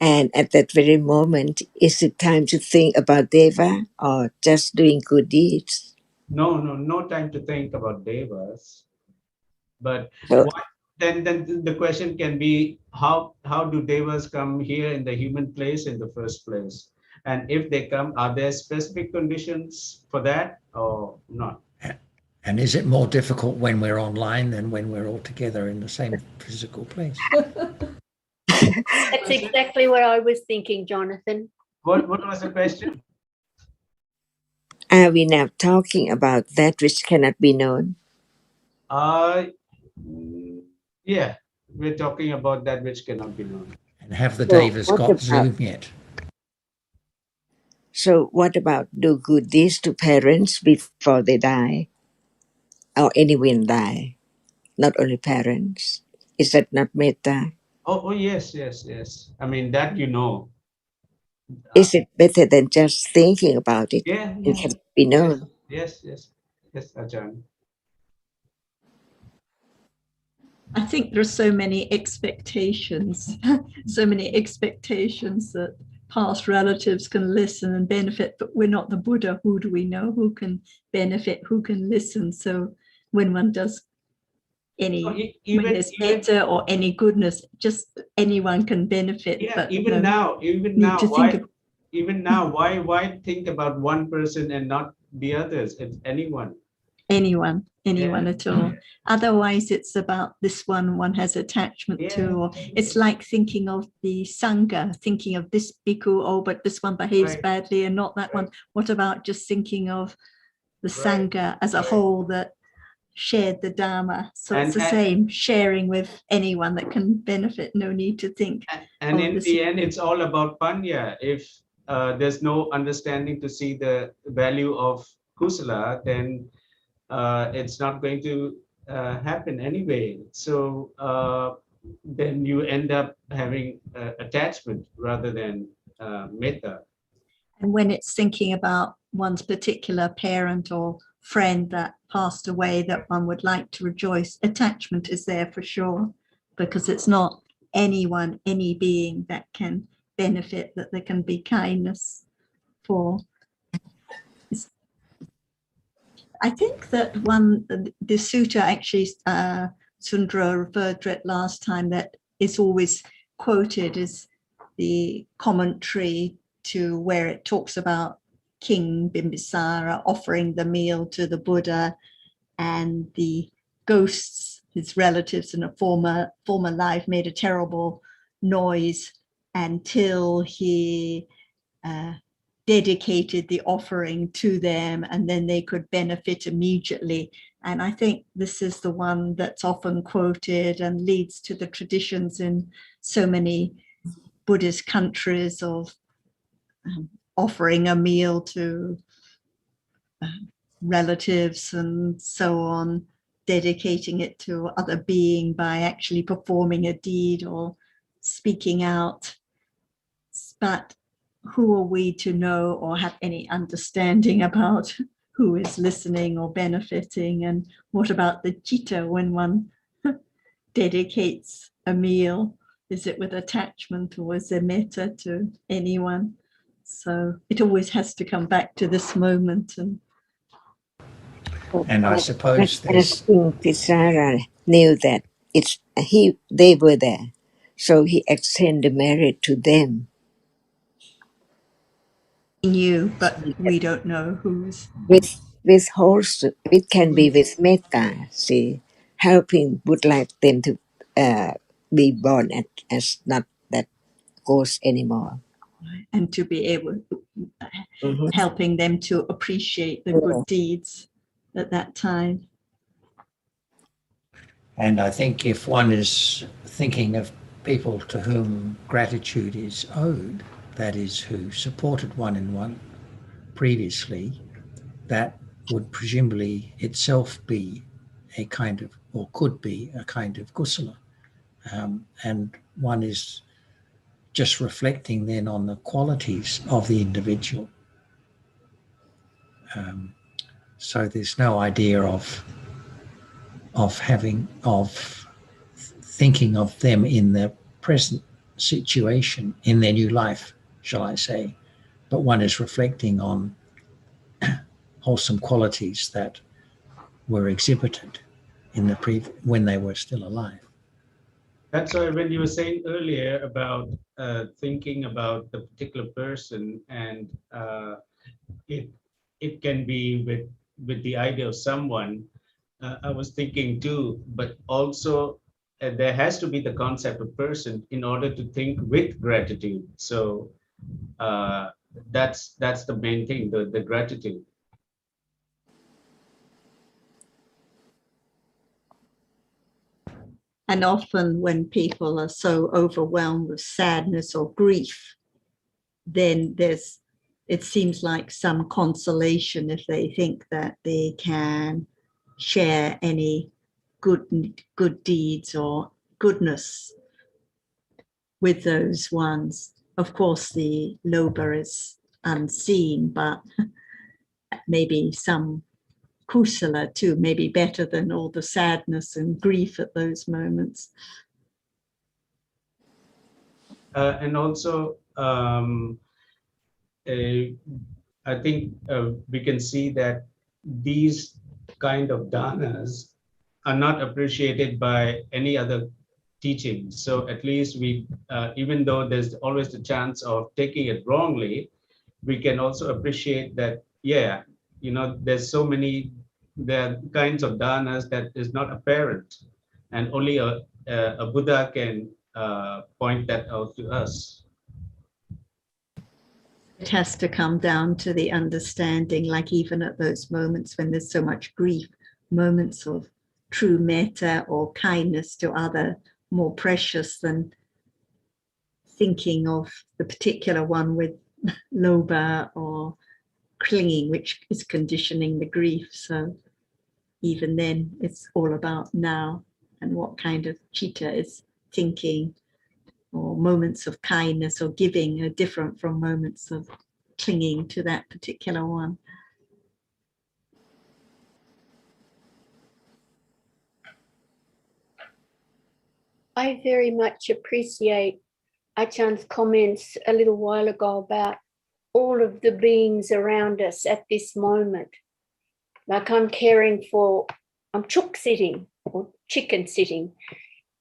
And at that very moment, is it time to think about deva or just doing good deeds? No time to think about devas. But So then the question can be how do devas come here in the human place in the first place? And if they come, are there specific conditions for that or not? And is it more difficult when we're online than when we're all together in the same physical place? That's exactly what I was thinking, Jonathan. What was the question? Are we now talking about that which cannot be known? Yeah, we're talking about that which cannot be known. And have the So devas what got about- Zoom yet? So what about do good deeds to parents before they die? Or anyone die? Not only parents. Is that not metta? Oh yes. I mean that you know. Is it better than just thinking about it? Yeah. It can be known. Yes, Ajahn. I think there are so many expectations, that past relatives can listen and benefit, but we're not the Buddha. Who do we know? Who can benefit? Who can listen? So when one does when there's metta or any goodness, just anyone can benefit. Yeah, but even now, why think about one person and not the others? It's anyone. Anyone Yeah. at all. Otherwise, it's about this one has attachment to, or it's like thinking of the Sangha, thinking of this bhikkhu, oh, but this one behaves Right. badly and not that one. What about just thinking of the Sangha as a whole that shared the Dhamma? So it's the same, sharing with anyone that can benefit, no need to think. And in the end, it's all about panya. If there's no understanding to see the value of kusala, then it's not going to happen anyway. So then you end up having attachment rather than metta. And when it's thinking about one's particular parent or friend that passed away that one would like to rejoice, attachment is there for sure, because it's not anyone, any being that can benefit, that there can be kindness for. I think that the sutta actually, Sundra referred to it last time, that is always quoted as the commentary to where it talks about King Bimbisara offering the meal to the Buddha, and the ghosts, his relatives in a former life, made a terrible noise until he dedicated the offering to them, and then they could benefit immediately. And I think this is the one that's often quoted and leads to the traditions in so many Buddhist countries of offering a meal to relatives and so on, dedicating it to other being by actually performing a deed or speaking out. But who are we to know or have any understanding about who is listening or benefiting? And what about the jitter when one dedicates a meal? Is it with attachment, or is there metta to anyone? So it always has to come back to this moment. And I suppose there's... King Tisara knew that they were there, so he extended the merit to them. He knew, but we don't know who's. With wholesome, it can be with metta, see, helping would like them to be born as not that ghost anymore. And to be able, helping them to appreciate the good deeds at that time. And I think if one is thinking of people to whom gratitude is owed, that is, who supported one in one previously, that would presumably itself be a kind of, or could be a kind of kusala. And one is just reflecting then on the qualities of the individual. So there's no idea of thinking of them in their present situation, in their new life, shall I say, but one is reflecting on wholesome qualities that were exhibited in when they were still alive. That's why when you were saying earlier about thinking about the particular person, and it can be with the idea of someone, I was thinking too, but also there has to be the concept of person in order to think with gratitude. So that's the main thing, the gratitude. And often when people are so overwhelmed with sadness or grief, then it seems like some consolation if they think that they can share any good deeds or goodness with those ones. Of course, the loba is unseen, but maybe some kusala too, maybe better than all the sadness and grief at those moments. And also, I think we can see that these kind of dhanas are not appreciated by any other teaching. So at least we, even though there's always the chance of taking it wrongly, we can also appreciate that, yeah, there's so many, there are kinds of dhanas that is not apparent, and only a Buddha can point that out to us. It has to come down to the understanding, like even at those moments when there's so much grief, moments of true metta or kindness to other more precious than thinking of the particular one with loba or clinging, which is conditioning the grief. So even then, it's all about now and what kind of Jitter is thinking, or moments of kindness or giving are different from moments of clinging to that particular one. I very much appreciate Achan's comments a little while ago about all of the beings around us at this moment. Like I'm chook sitting or chicken sitting,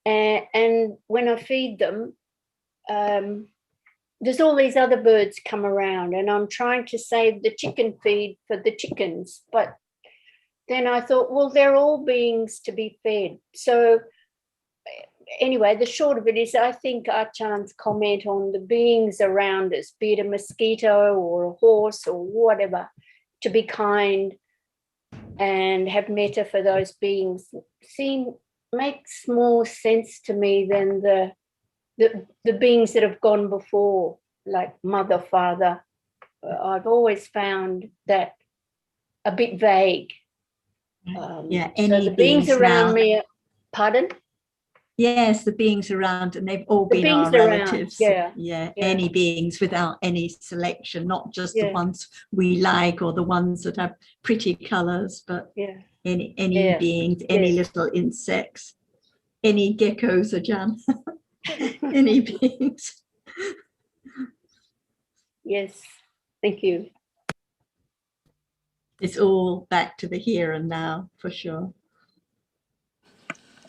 and when I feed them, there's all these other birds come around, and I'm trying to save the chicken feed for the chickens. But then I thought, well, they're all beings to be fed. So anyway, the short of it is, I think Achan's comment on the beings around us, be it a mosquito or a horse or whatever, to be kind and have metta for those beings, makes more sense to me than the beings that have gone before, like mother, father. I've always found that a bit vague. So the beings around me, pardon? Yes, the beings around, and they've all been our relatives. Any beings without any selection, not just the ones we like or the ones that have pretty colors, but any beings, any little insects, any geckos, Ajahn, any beings. Yes, thank you. It's all back to the here and now, for sure.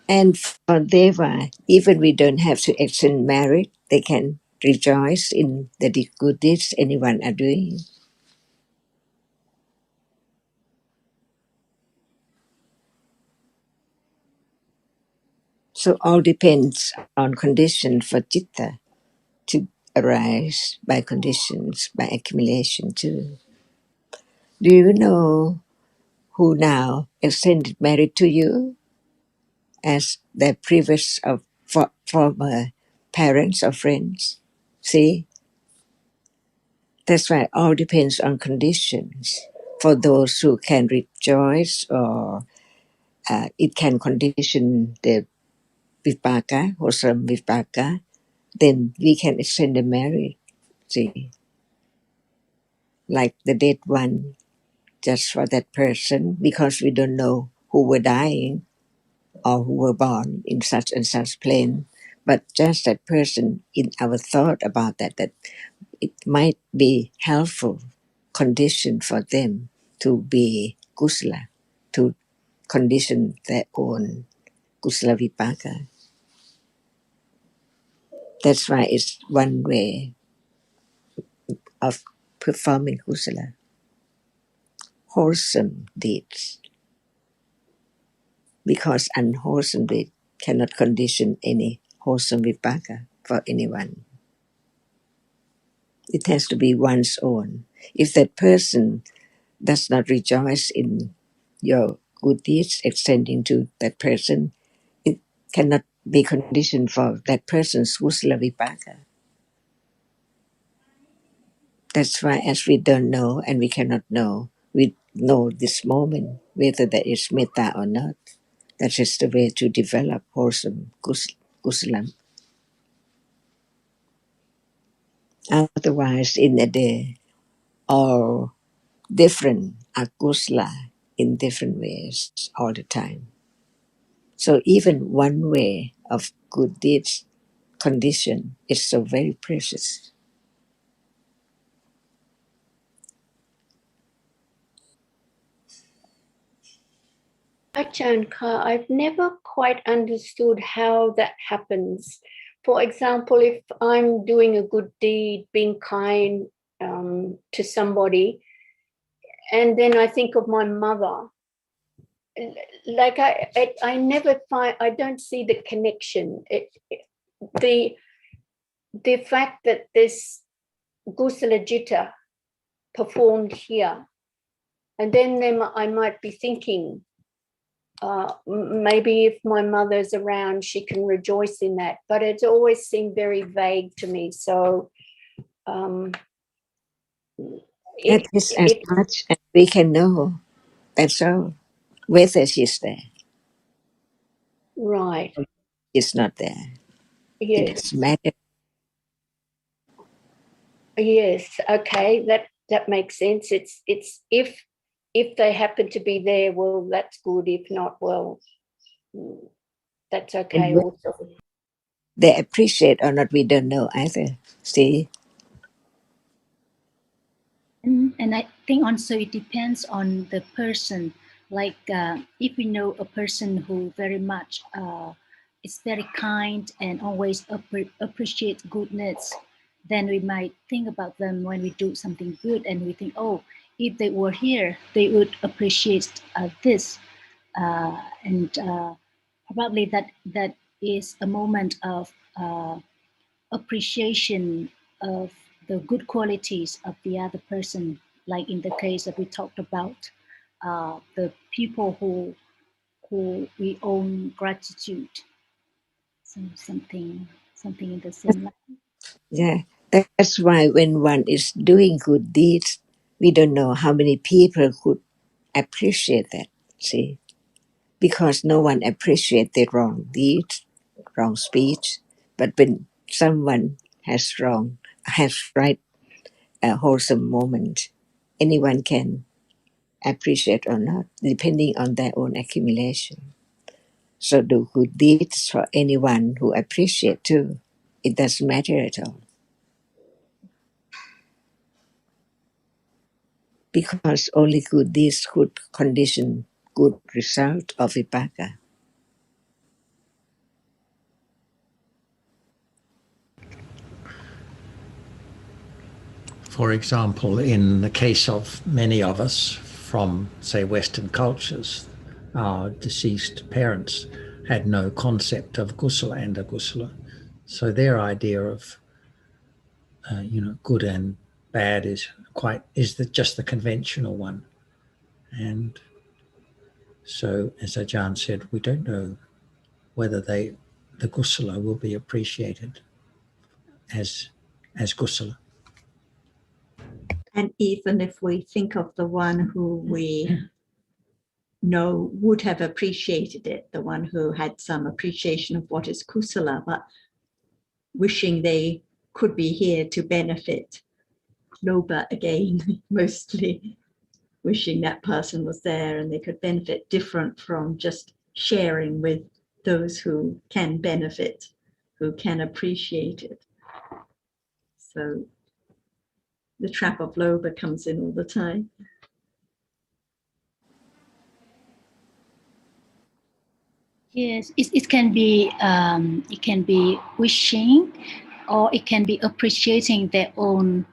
And for Deva, even we don't have to exchange merit, they can rejoice in the good deeds anyone are doing. So all depends on condition for Jitter to arise by conditions, by accumulation too. Do you know who now extended merit to you as their previous of former parents or friends? See? That's why all depends on conditions. For those who can rejoice, or it can condition the vipaka, wholesome vipaka, then we can extend the merit. See, like the dead one, just for that person, because we don't know who were dying or who were born in such and such plane, but just that person in our thought about that it might be helpful condition for them to be kusala, to condition their own kusala vipaka. That's why it's one way of performing kusala, wholesome deeds, because unwholesome deeds cannot condition any wholesome vipaka for anyone. It has to be one's own. If that person does not rejoice in your good deeds extending to that person, it cannot be conditioned for that person's kusala vipaka. That's why, as we don't know and we cannot know, we know this moment whether there is metta or not. That is the way to develop wholesome kusala. Otherwise, in a day, all different akusala in different ways all the time. So even one way of good deeds condition is so very precious. Ajahn Ka, I've never quite understood how that happens. For example, if I'm doing a good deed, being kind to somebody, and then I think of my mother, like I never find, I don't see the connection. The fact that this Kusala Jitter performed here, and then I might be thinking, maybe if my mother's around, she can rejoice in that. But it's always seemed very vague to me. So That is as much as we can know. That's all. Whether she's there, right. she's not there. It Yes. doesn't matter. Yes. Okay. That makes sense. It's if they happen to be there, well, that's good. If not, well, that's okay And whether also. they appreciate or not, we don't know either. See? And I think also it depends on the person. Like if we know a person who very much is very kind and always appreciate goodness, then we might think about them when we do something good, and we think, oh, if they were here, they would appreciate this, and probably that is a moment of appreciation of the good qualities of the other person, like in the case that we talked about, the people who we owe gratitude. So something in the same line. Yeah. That's why when one is doing good deeds, we don't know how many people could appreciate that. See? Because no one appreciates the wrong deeds, wrong speech. But when someone has right a wholesome moment, anyone can appreciate or not, depending on their own accumulation. So do good deeds for anyone who appreciate too. It doesn't matter at all. Because only good deeds could condition good result of vipaka. For example, in the case of many of us from, say, Western cultures, our deceased parents had no concept of kusala and akusala. So their idea of, good and bad is just the conventional one. And so, as Ajahn said, we don't know whether the kusala will be appreciated as kusala. And even if we think of the one who we know would have appreciated it, the one who had some appreciation of what is kusala, but wishing they could be here to benefit. Loba again, mostly wishing that person was there and they could benefit, different from just sharing with those who can benefit, who can appreciate it. So the trap of Loba comes in all the time. Yes, it can be wishing or it can be appreciating their own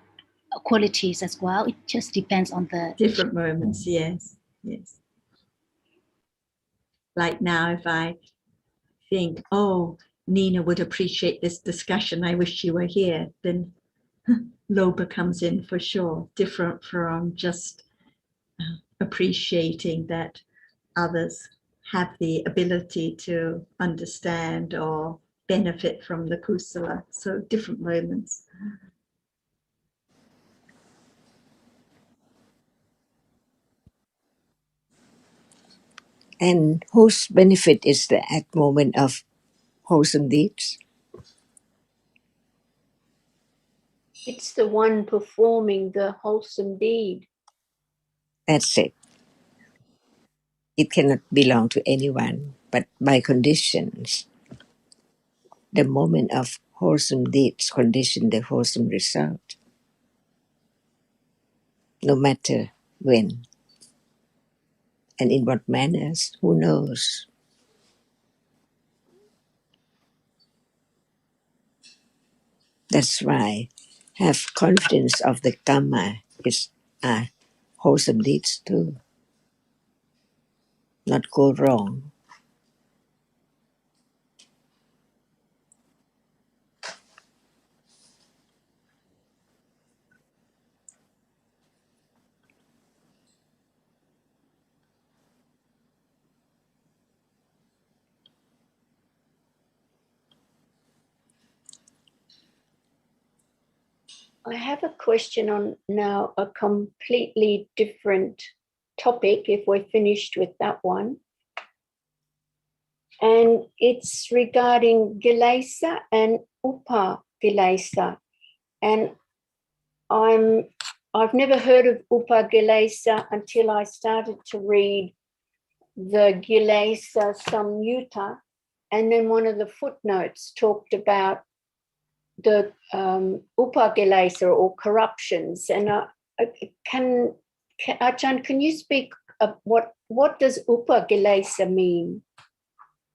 qualities as well. It just depends on the Different moments, yes, yes. Like now, if I think, oh, Nina would appreciate this discussion, I wish she were here, then Loba comes in for sure, different from just appreciating that others have the ability to understand or benefit from the kusala. So different moments. And whose benefit is that moment of wholesome deeds? It's the one performing the wholesome deed. That's it. It cannot belong to anyone, but by conditions. The moment of wholesome deeds condition the wholesome result, no matter when and in what manners, who knows? That's why have confidence of the Dhamma is wholesome deeds too, not go wrong. I have a question on now a completely different topic, if we're finished with that one. And it's regarding Gilesa and Upagilesa. And I've never heard of Upagilesa until I started to read the Gilesa Samyutta. And then one of the footnotes talked about the upagilesa or corruptions. And Ajahn, can you speak of what does upagilesa mean?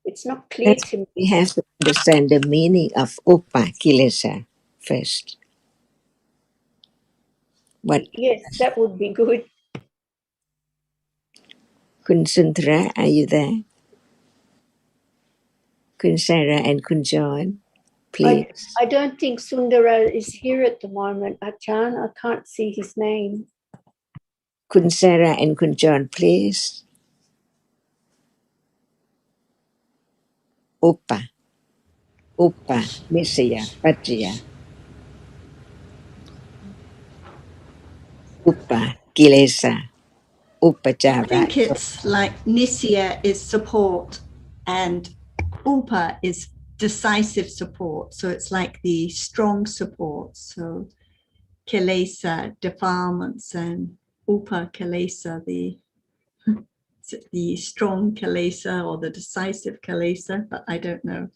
It's not clear to me. We have to understand the meaning of upakilesa first. What Yes, that would be good. Kun Sundara, are you there? Kun Sarah and Kun John, please. I don't think Sundara is here at the moment, Ajahn. I can't see his name. Kun Sarah and Kun John, please. Upa, Nisaya, Pajaya. Upa, Kilesa, I Upajara. think it's like Nisya is support and Upa is decisive support. So it's like the strong support. So Kilesa, defilements, and Upa Kilesa, the strong Kilesa or the decisive Kilesa, but I don't know.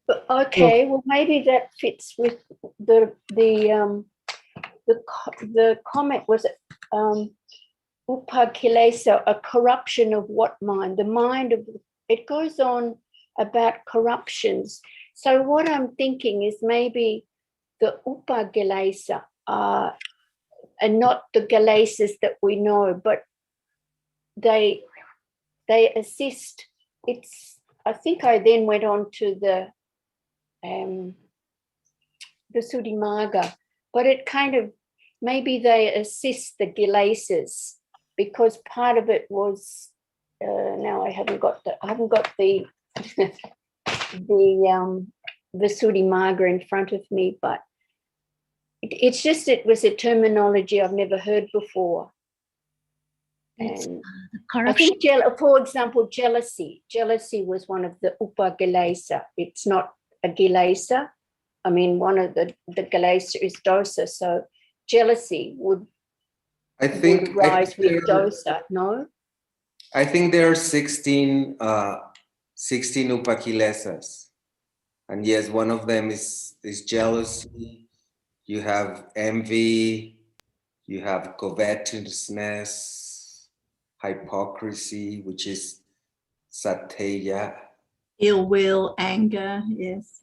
But okay, well maybe that fits with the comment was upakilesa, a corruption of what mind? The mind of, it goes on about corruptions. So what I'm thinking is maybe the upagilesa are and not the gilesas that we know, but they assist. It's, I think I then went on to the Suddhimarga, but it kind of, maybe they assist the gilesas because part of it was, now I haven't got the the Suddhimarga in front of me, but it's just, it was a terminology I've never heard before. And I think, for example, jealousy was one of the upagilesa. It's not a gilesa. I mean, one of the gilesa is dosa. So jealousy would rise with dosa, no? I think there are 16 upakilesas. And yes, one of them is jealousy. You have envy. You have covetousness, hypocrisy, which is satya. Ill will, anger, yes.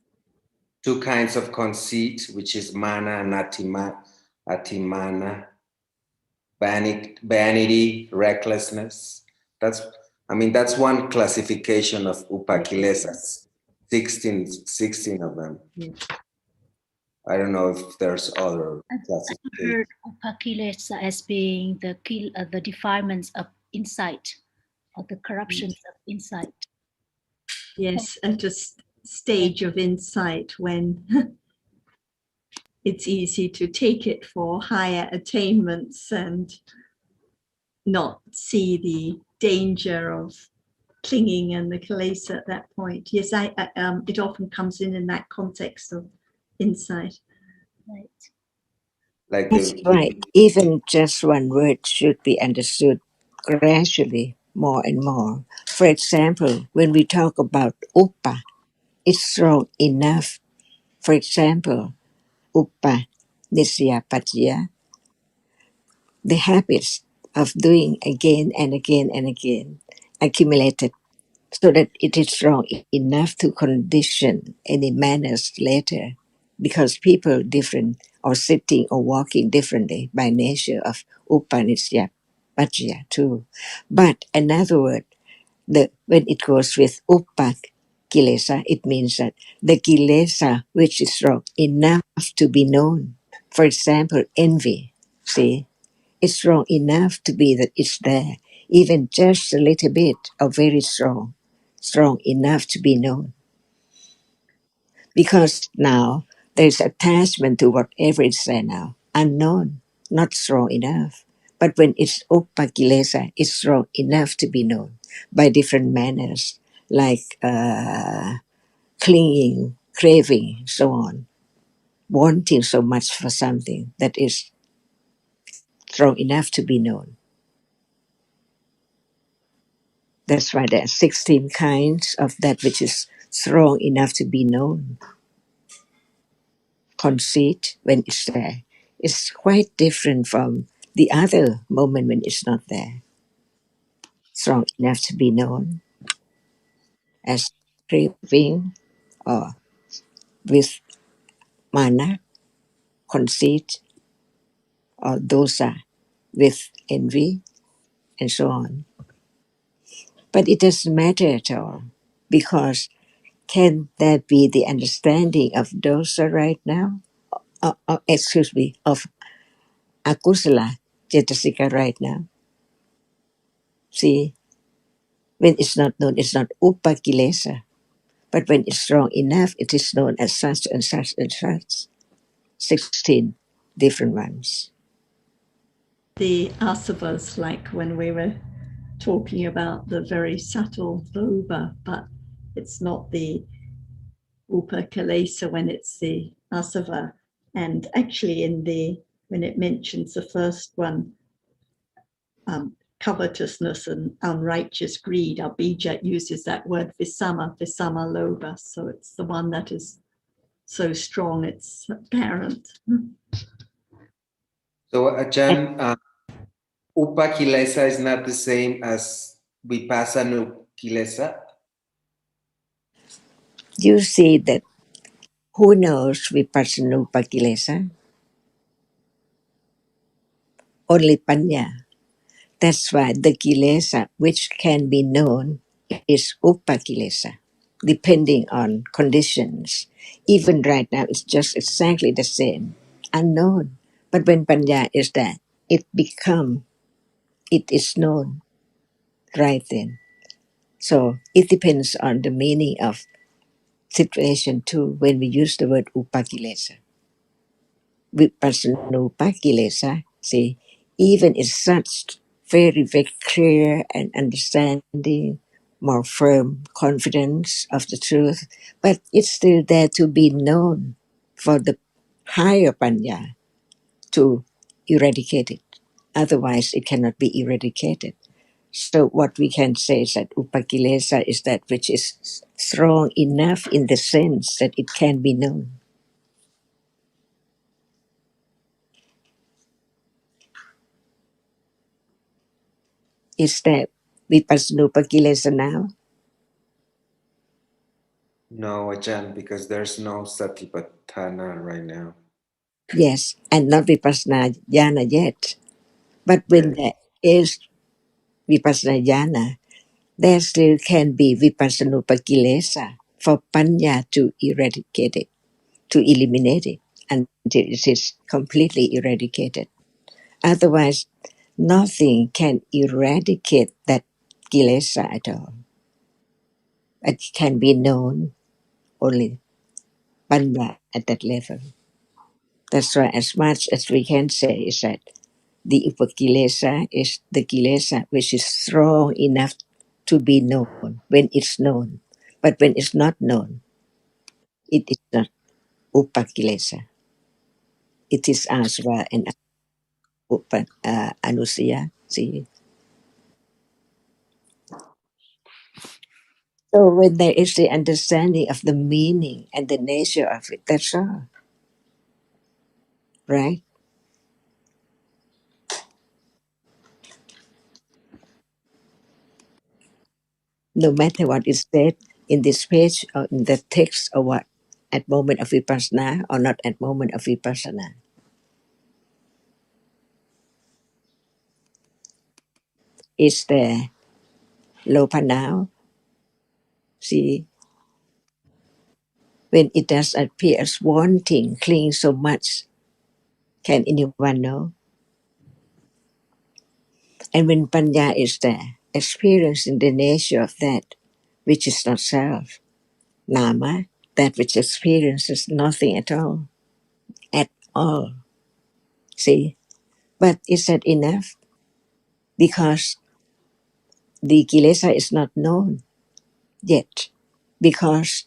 two kinds of conceit, which is mana and atimana, vanity, recklessness. That's one classification of upakilesas. 16 of them. Yes. I don't know if there's other I classifications. heard upakilesa as being the defilements of insight or the corruptions of insight. Yes, at a stage of insight when it's easy to take it for higher attainments and not see the danger of clinging and the kilesa at that point. Yes, it often comes in that context of insight. Right. Like That's right. Even just one word should be understood gradually more and more. For example, when we talk about upa, it's strong enough. For example, upa nisya patya, the habits of doing again and again and again accumulated so that it is strong enough to condition any manners later, because people different or sitting or walking differently by nature of upanisya pajya too. But another word, when it goes with upak kilesa, it means that the kilesa which is strong enough to be known. For example, envy. See, it's strong enough to be that it's there, even just a little bit or very strong enough to be known. Because now there's attachment to whatever is there now, unknown, not strong enough. But when it's upakilesa, it's strong enough to be known by different manners, like clinging, craving, so on, wanting so much for something that is strong enough to be known. That's why there are 16 kinds of that which is strong enough to be known. Conceit, when it's there, is quite different from the other moment when it's not there. Strong enough to be known as craving or with mana, conceit, or dosa, with envy, and so on. But it doesn't matter at all, because can that be the understanding of dosa right now? Of akusala cetasika right now. See, when it's not known, it's not upakilesa. But when it's strong enough, it is known as such and such and such. 16 different ones. The asavas, like when we were talking about the very subtle loba, but it's not the upakalesa when it's the asava. And actually when it mentions the first one, covetousness and unrighteous greed, Abhijat uses that word visama loba. So it's the one that is so strong, it's apparent. So, Ajahn, upakilesa is not the same as vipassanukilesa. You see that who knows vipassanupakilesa? Only panya. That's why the kilesa which can be known is upakilesa, depending on conditions. Even right now, it's just exactly the same, unknown. But when panya is there, it is known right then. So it depends on the meaning of situation too when we use the word upakilesa. Vipassanupakilesa, see, even is such very, very clear and understanding, more firm confidence of the truth, but it's still there to be known for the higher panya to eradicate it. Otherwise, it cannot be eradicated. So what we can say is that upakilesa is that which is strong enough in the sense that it can be known. Is that vipassanupakilesa now? No, Ajahn, because there's no satipatthana right now. Yes, and not vipassana jhana yet. But when Yeah. there is vipassana jhana, there still can be vipassanupakilesa for panya to eradicate it, to eliminate it until it is completely eradicated. Otherwise, nothing can eradicate that kilesa at all. It can be known only panya at that level. That's why as much as we can say is that the upakilesa is the kilesa which is strong enough to be known when it's known. But when it's not known, it is not upakilesa. It is asva and anusaya. See? So when there is the understanding of the meaning and the nature of it, that's all, right? No matter what is said in this page or in the text or what, at moment of vipassana or not at moment of vipassana, is there lopa now? See, when it does appear as wanting, clinging so much, can anyone know? And when panya is there, experiencing the nature of that which is not self, nama, that which experiences nothing at all, at all. See, but is that enough? Because the kilesa is not known yet, because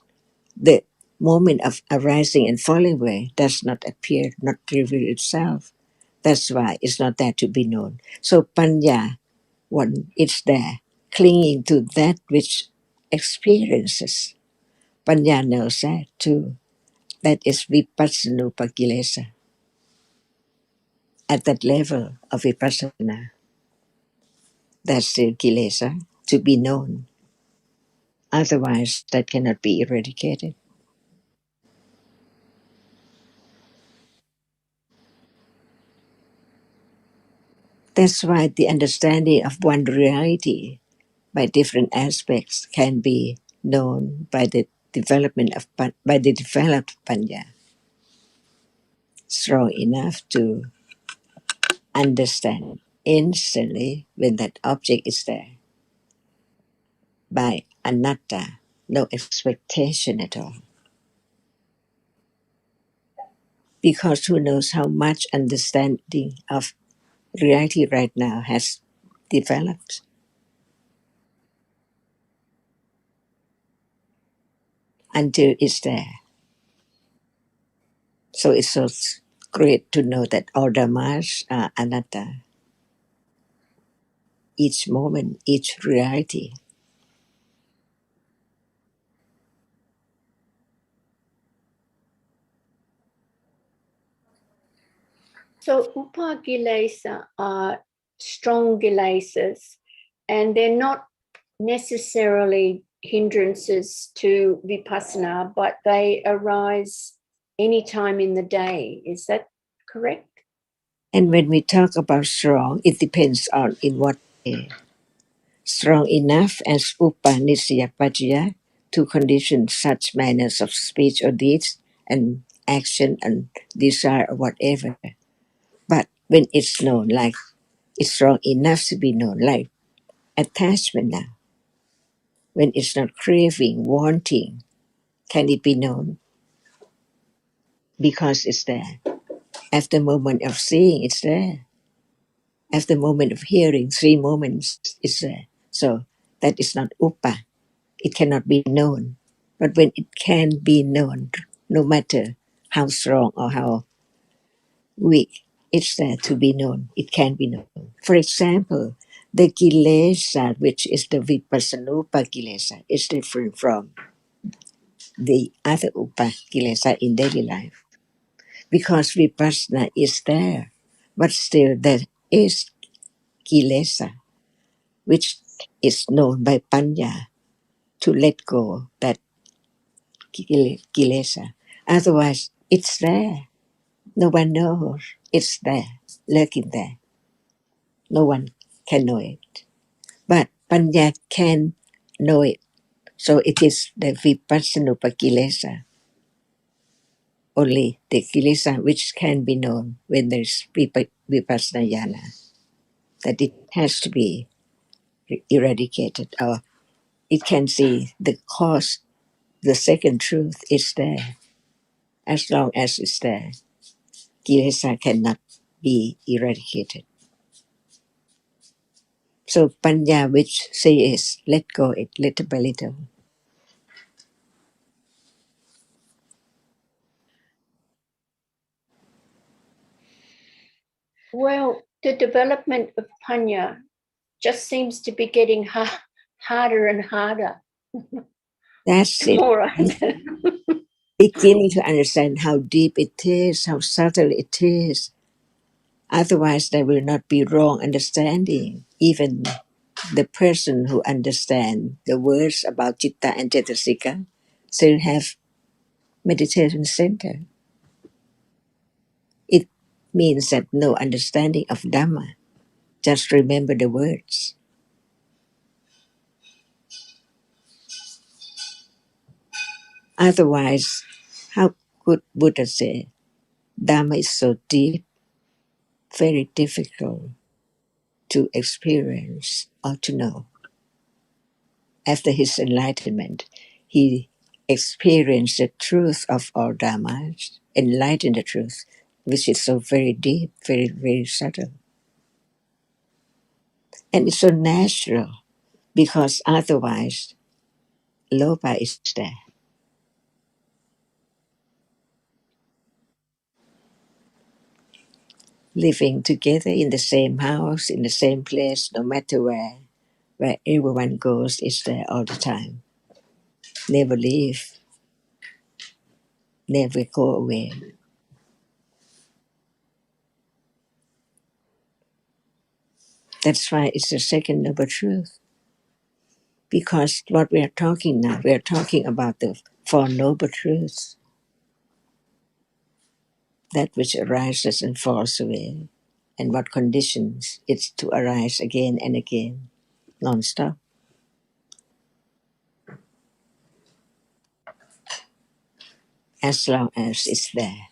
the moment of arising and falling away does not appear, not reveal itself. That's why it's not there to be known. So panya, when it's there, clinging to that which experiences, panya knows that too. That is vipassanupakilesa. At that level of vipassana, that's the kilesa to be known. Otherwise, that cannot be eradicated. That's why the understanding of one reality by different aspects can be known by the development of by the developed panya, strong enough to understand instantly when that object is there by anatta, no expectation at all. Because who knows how much understanding of reality right now has developed until it's there. So it's so great to know that all dhammas are anatta. Each moment, each reality. So upagilesa are strong kilesas, and they're not necessarily hindrances to vipassana, but they arise any time in the day. Is that correct? And when we talk about strong, it depends on in what way. Strong enough as upanisya to condition such manners of speech or deeds and action and desire or whatever. But when it's known, like it's strong enough to be known, like attachment now, when it's not craving, wanting, can it be known? Because it's there. At the moment of seeing, it's there. At the moment of hearing, 3 moments, it's there. So that is not upa. It cannot be known. But when it can be known, no matter how strong or how weak, it's there to be known. It can be known. For example, the kilesa, which is the vipassanupa kilesa, is different from the other upa kilesa in daily life. Because vipassana is there, but still there is kilesa, which is known by panya to let go that kilesa. Otherwise, it's there. No one knows it's there, lurking there. No one can know it. But Panya can know it. So it is the Vipassanupakilesa, only the kilesa which can be known when there is Vipassana Jnana, that it has to be eradicated, or it can see the cause, the second truth is there. As long as it's there, kilesa cannot be eradicated. So panya, which says let go it little by little. Well, the development of Panya just seems to be getting harder and harder. That's The it. more I Beginning to understand how deep it is, how subtle it is. Otherwise, there will not be wrong understanding. Even the person who understands the words about Chitta and Cetasika still have meditation center. It means that no understanding of Dhamma. Just remember the words. Otherwise, how could Buddha say Dhamma is so deep, very difficult to experience or to know? After his enlightenment, he experienced the truth of all Dhammas, enlightened the truth, which is so very deep, very, very subtle. And it's so natural because otherwise, Lopa is there. Living together in the same house, in the same place, no matter where everyone goes is there all the time. Never leave, never go away. That's why it's the second noble truth. Because what we are talking now, we are talking about the Four Noble Truths, that which arises and falls away, and what conditions it's to arise again and again, non-stop. As long as it's there.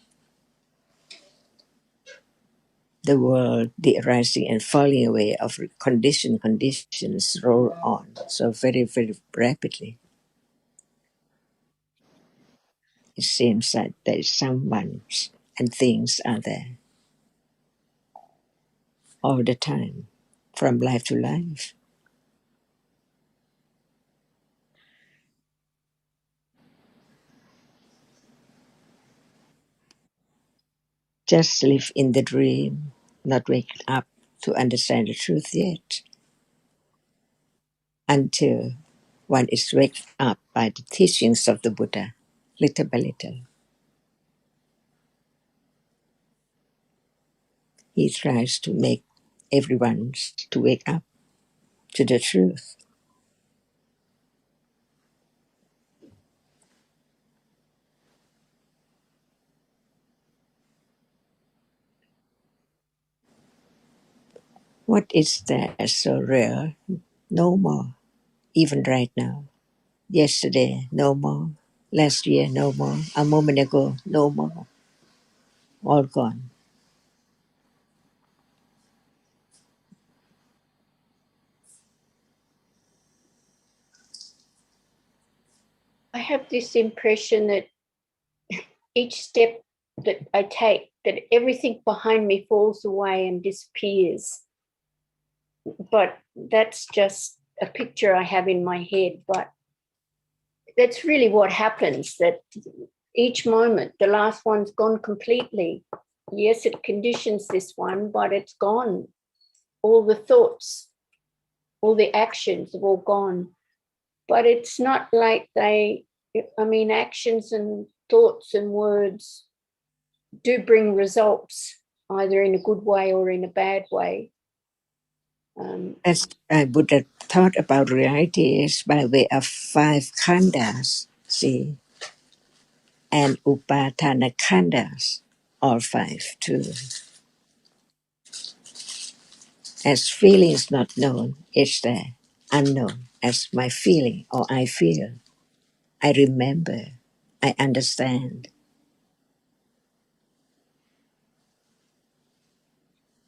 The world, the arising and falling away of conditions roll on so very, very rapidly. It seems that there is someone and things are there all the time, from life to life. Just live in the dream, not wake up to understand the truth yet, until one is waked up by the teachings of the Buddha, little by little. He tries to make everyone to wake up to the truth. What is there so rare? No more, even right now. Yesterday, no more. Last year, no more. A moment ago, no more. All gone. have this impression that each step that I take, that everything behind me falls away and disappears. But that's just a picture I have in my head. But that's really what happens, that each moment, the last one's gone completely. Yes, it conditions this one, but it's gone. All the thoughts, all the actions have all gone. But it's not like actions and thoughts and words do bring results, either in a good way or in a bad way. As Buddha taught about reality is by way of five khandhas. See, and Upadana khandas, all five too. As feeling is not known, it's there, unknown, as my feeling or I feel. I remember, I understand,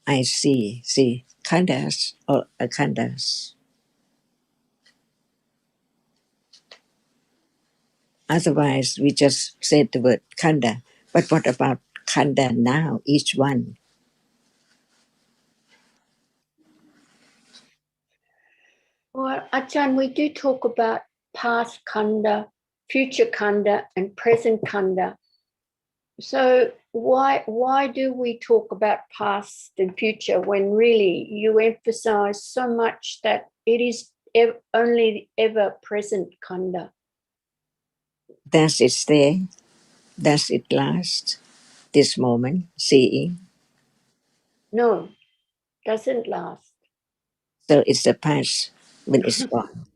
I see, khandas or akhandas. Otherwise, we just said the word khanda. But what about khanda now, each one? Well, Ajahn, we do talk about past khanda, future khanda, and present khanda. So why do we talk about past and future when really you emphasize so much that it is only ever present khanda? Does it stay? Does it last? This moment, seeing. No, doesn't last. So it's the past when it's gone,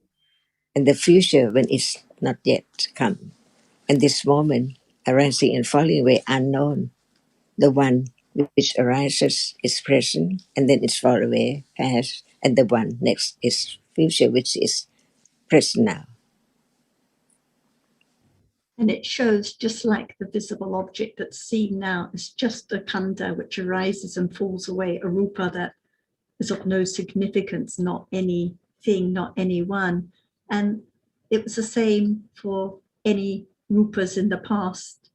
and the future when it's not yet come. And this moment, arising and falling away, unknown. The one which arises is present, and then it's far away, past, and the one next is future, which is present now. And it shows just like the visible object that's seen now is just a khanda which arises and falls away, a rupa that is of no significance, not anything, not anyone. And it was the same for any rupas in the past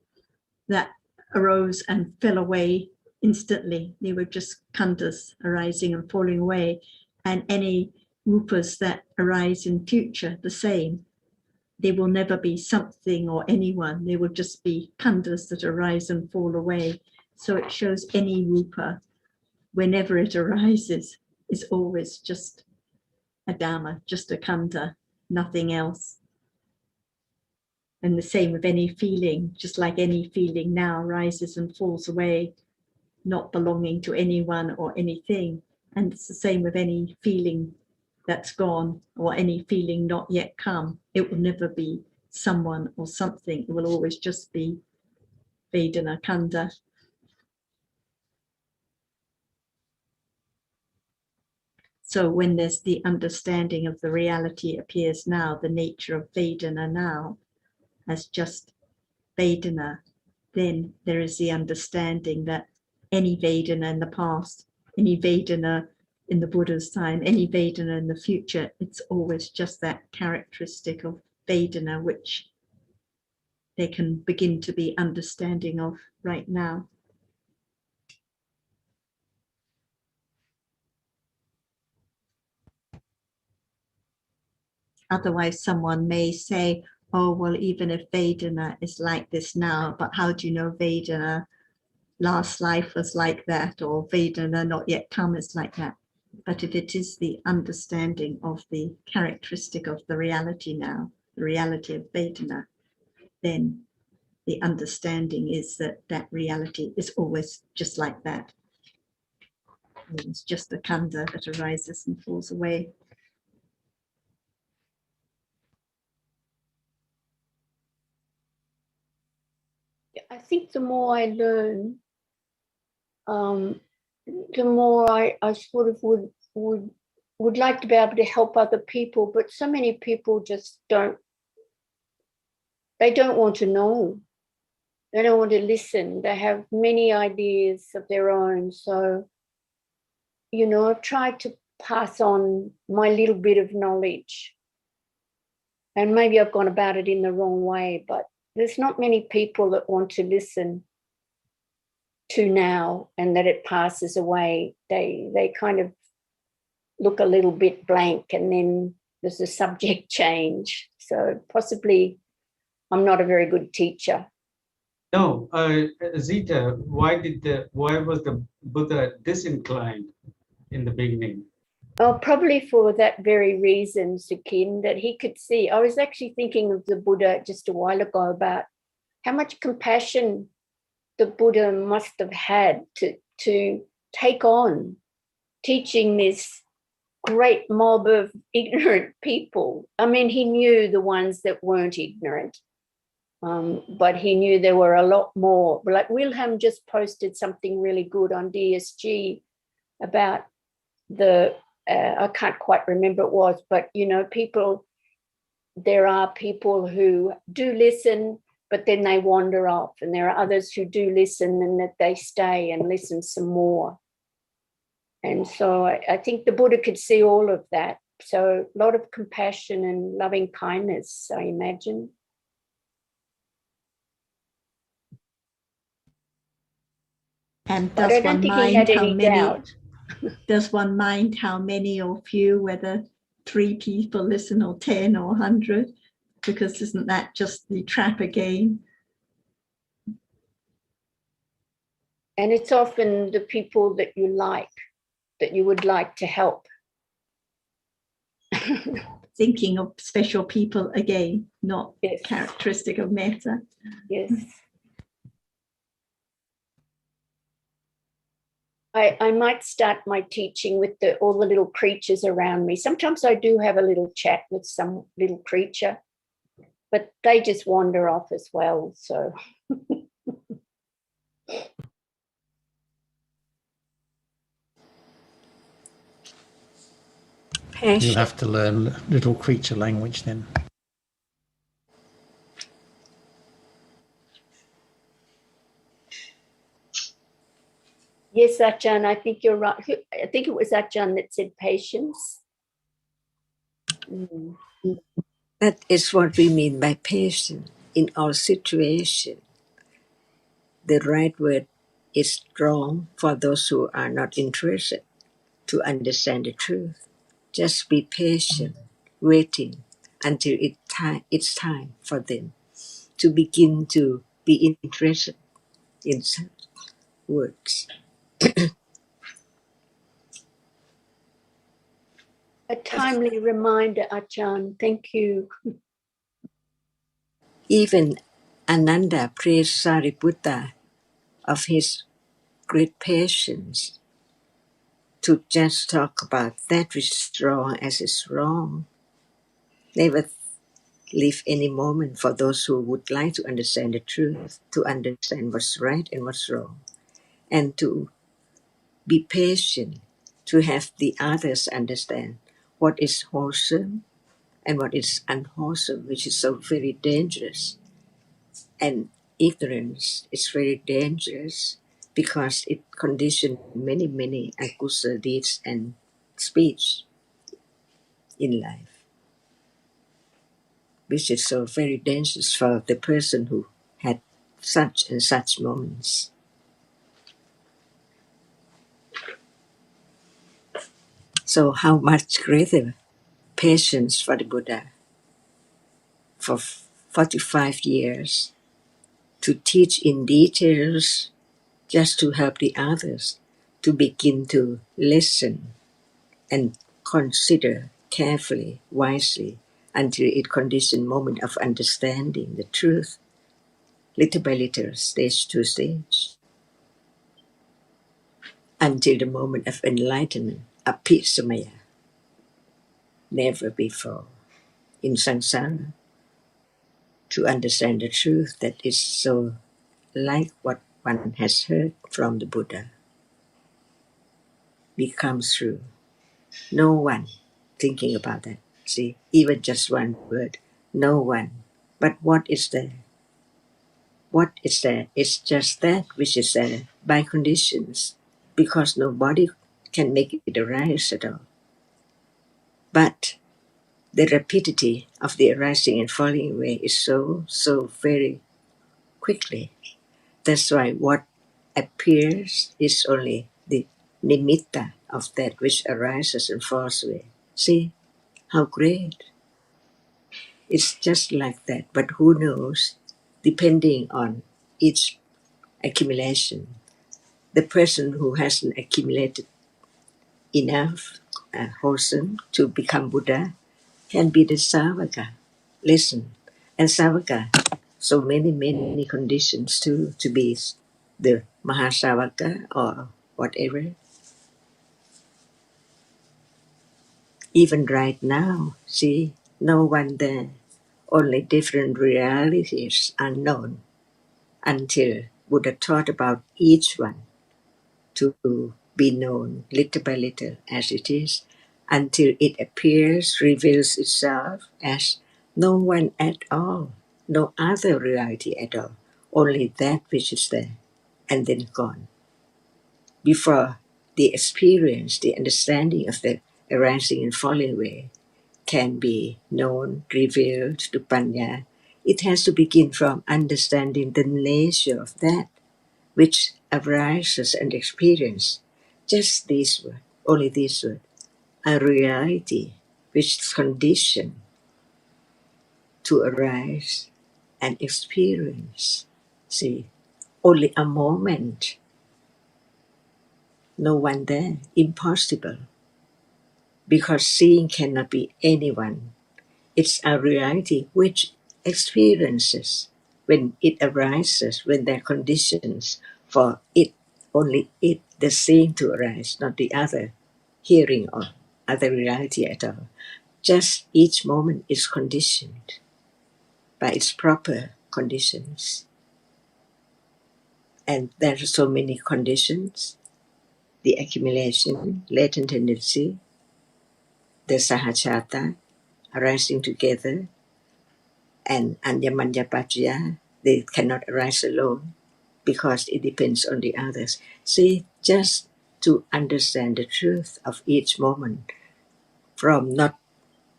that arose and fell away instantly. They were just khandas arising and falling away. And any rupas that arise in future, the same. They will never be something or anyone. They will just be khandas that arise and fall away. So it shows any rupa, whenever it arises, is always just a Dhamma, just a khanda, nothing else. And the same with any feeling, just like any feeling now rises and falls away, not belonging to anyone or anything. And it's the same with any feeling that's gone or any feeling not yet come. It will never be someone or something. It will always just be Vedana Khanda. So when there's the understanding of the reality appears now, the nature of Vedana now as just Vedana, then there is the understanding that any Vedana in the past, any Vedana in the Buddha's time, any Vedana in the future, it's always just that characteristic of Vedana which they can begin to be understanding of right now. Otherwise, someone may say, oh, well, even if Vedana is like this now, but how do you know Vedana last life was like that, or Vedana not yet come is like that? But if it is the understanding of the characteristic of the reality now, the reality of Vedana, then the understanding is that that reality is always just like that. It's just a khanda that arises and falls away. I think the more I learn, the more I sort of would like to be able to help other people, but so many people just don't want to know. They don't want to listen. They have many ideas of their own. So, I've tried to pass on my little bit of knowledge. And maybe I've gone about it in the wrong way, but there's not many people that want to listen to now, and that it passes away. They kind of look a little bit blank, and then there's a subject change. So possibly I'm not a very good teacher. No, Zita, why was the Buddha disinclined in the beginning? Oh, probably for that very reason, Sukin, that he could see. I was actually thinking of the Buddha just a while ago about how much compassion the Buddha must have had to take on teaching this great mob of ignorant people. I mean, he knew the ones that weren't ignorant. But he knew there were a lot more. Like Wilhelm just posted something really good on DSG about the, I can't quite remember it was, but you know, there are people who do listen, but then they wander off, and there are others who do listen and that they stay and listen some more. And so I think the Buddha could see all of that. So a lot of compassion and loving kindness, I imagine. And But I does don't one think he mind had how any many? doubt. Does one mind how many or few, whether 3 people listen or 10 or 100? Because isn't that just the trap again? And it's often the people that you like, that you would like to help. Thinking of special people again, not Yes. characteristic of metta. Yes. I might start my teaching with all the little creatures around me. Sometimes I do have a little chat with some little creature, but they just wander off as well. So You'll Passion. have to learn little creature language then. yes, Ajahn, I think you're right. I think it was Ajahn that said patience. Mm. That is what we mean by patient. In all situations, the right word is strong for those who are not interested to understand the truth. Just be patient, waiting until it's time for them to begin to be interested in such words. A timely reminder, Ajahn. Thank you. Even Ananda praised Sariputta of his great patience to just talk about that which is wrong as is wrong. Never leave any moment for those who would like to understand the truth, to understand what's right and what's wrong, and to be patient, to have the others understand what is wholesome and what is unwholesome, which is so very dangerous. And ignorance is very dangerous because it conditions many, many akusa deeds and speech in life, which is so very dangerous for the person who had such and such moments. So how much greater patience for the Buddha for 45 years to teach in details just to help the others to begin to listen and consider carefully, wisely, until it conditioned moment of understanding the truth, little by little, stage to stage, until the moment of enlightenment, apisamaya, never before. In samsara, to understand the truth that is so like what one has heard from the Buddha becomes true. No one thinking about that. See, even just one word, no one. But what is there? What is there? It's just that which is there by conditions, because nobody can make it arise at all. But the rapidity of the arising and falling away is so very quickly. That's why what appears is only the nimitta of that which arises and falls away. See how great. It's just like that. But who knows, depending on each accumulation, the person who hasn't accumulated enough wholesome to become Buddha can be the Savaka. Listen, and Savaka, so many conditions to be the Mahasavaka or whatever. Even right now, see, no one there only different realities are known until Buddha taught about each one to be known little by little as it is, until it appears, reveals itself as no one at all, no other reality at all, only that which is there, and then gone. Before the experience, the understanding of the arising and falling away can be known, revealed to Panya, it has to begin from understanding the nature of that which arises and experience. Just this word, only this word, a reality which is conditioned to arise and experience. See, only a moment, no one there, impossible, because seeing cannot be anyone. It's a reality which experiences when it arises, when there are conditions for it, only it, the seeing to arise, not the other hearing or other reality at all. Just each moment is conditioned by its proper conditions. And there are so many conditions: the accumulation, latent tendency, the sahachata, arising together, and anyamanya-paccaya, they cannot arise alone because it depends on the others. See, just to understand the truth of each moment, from not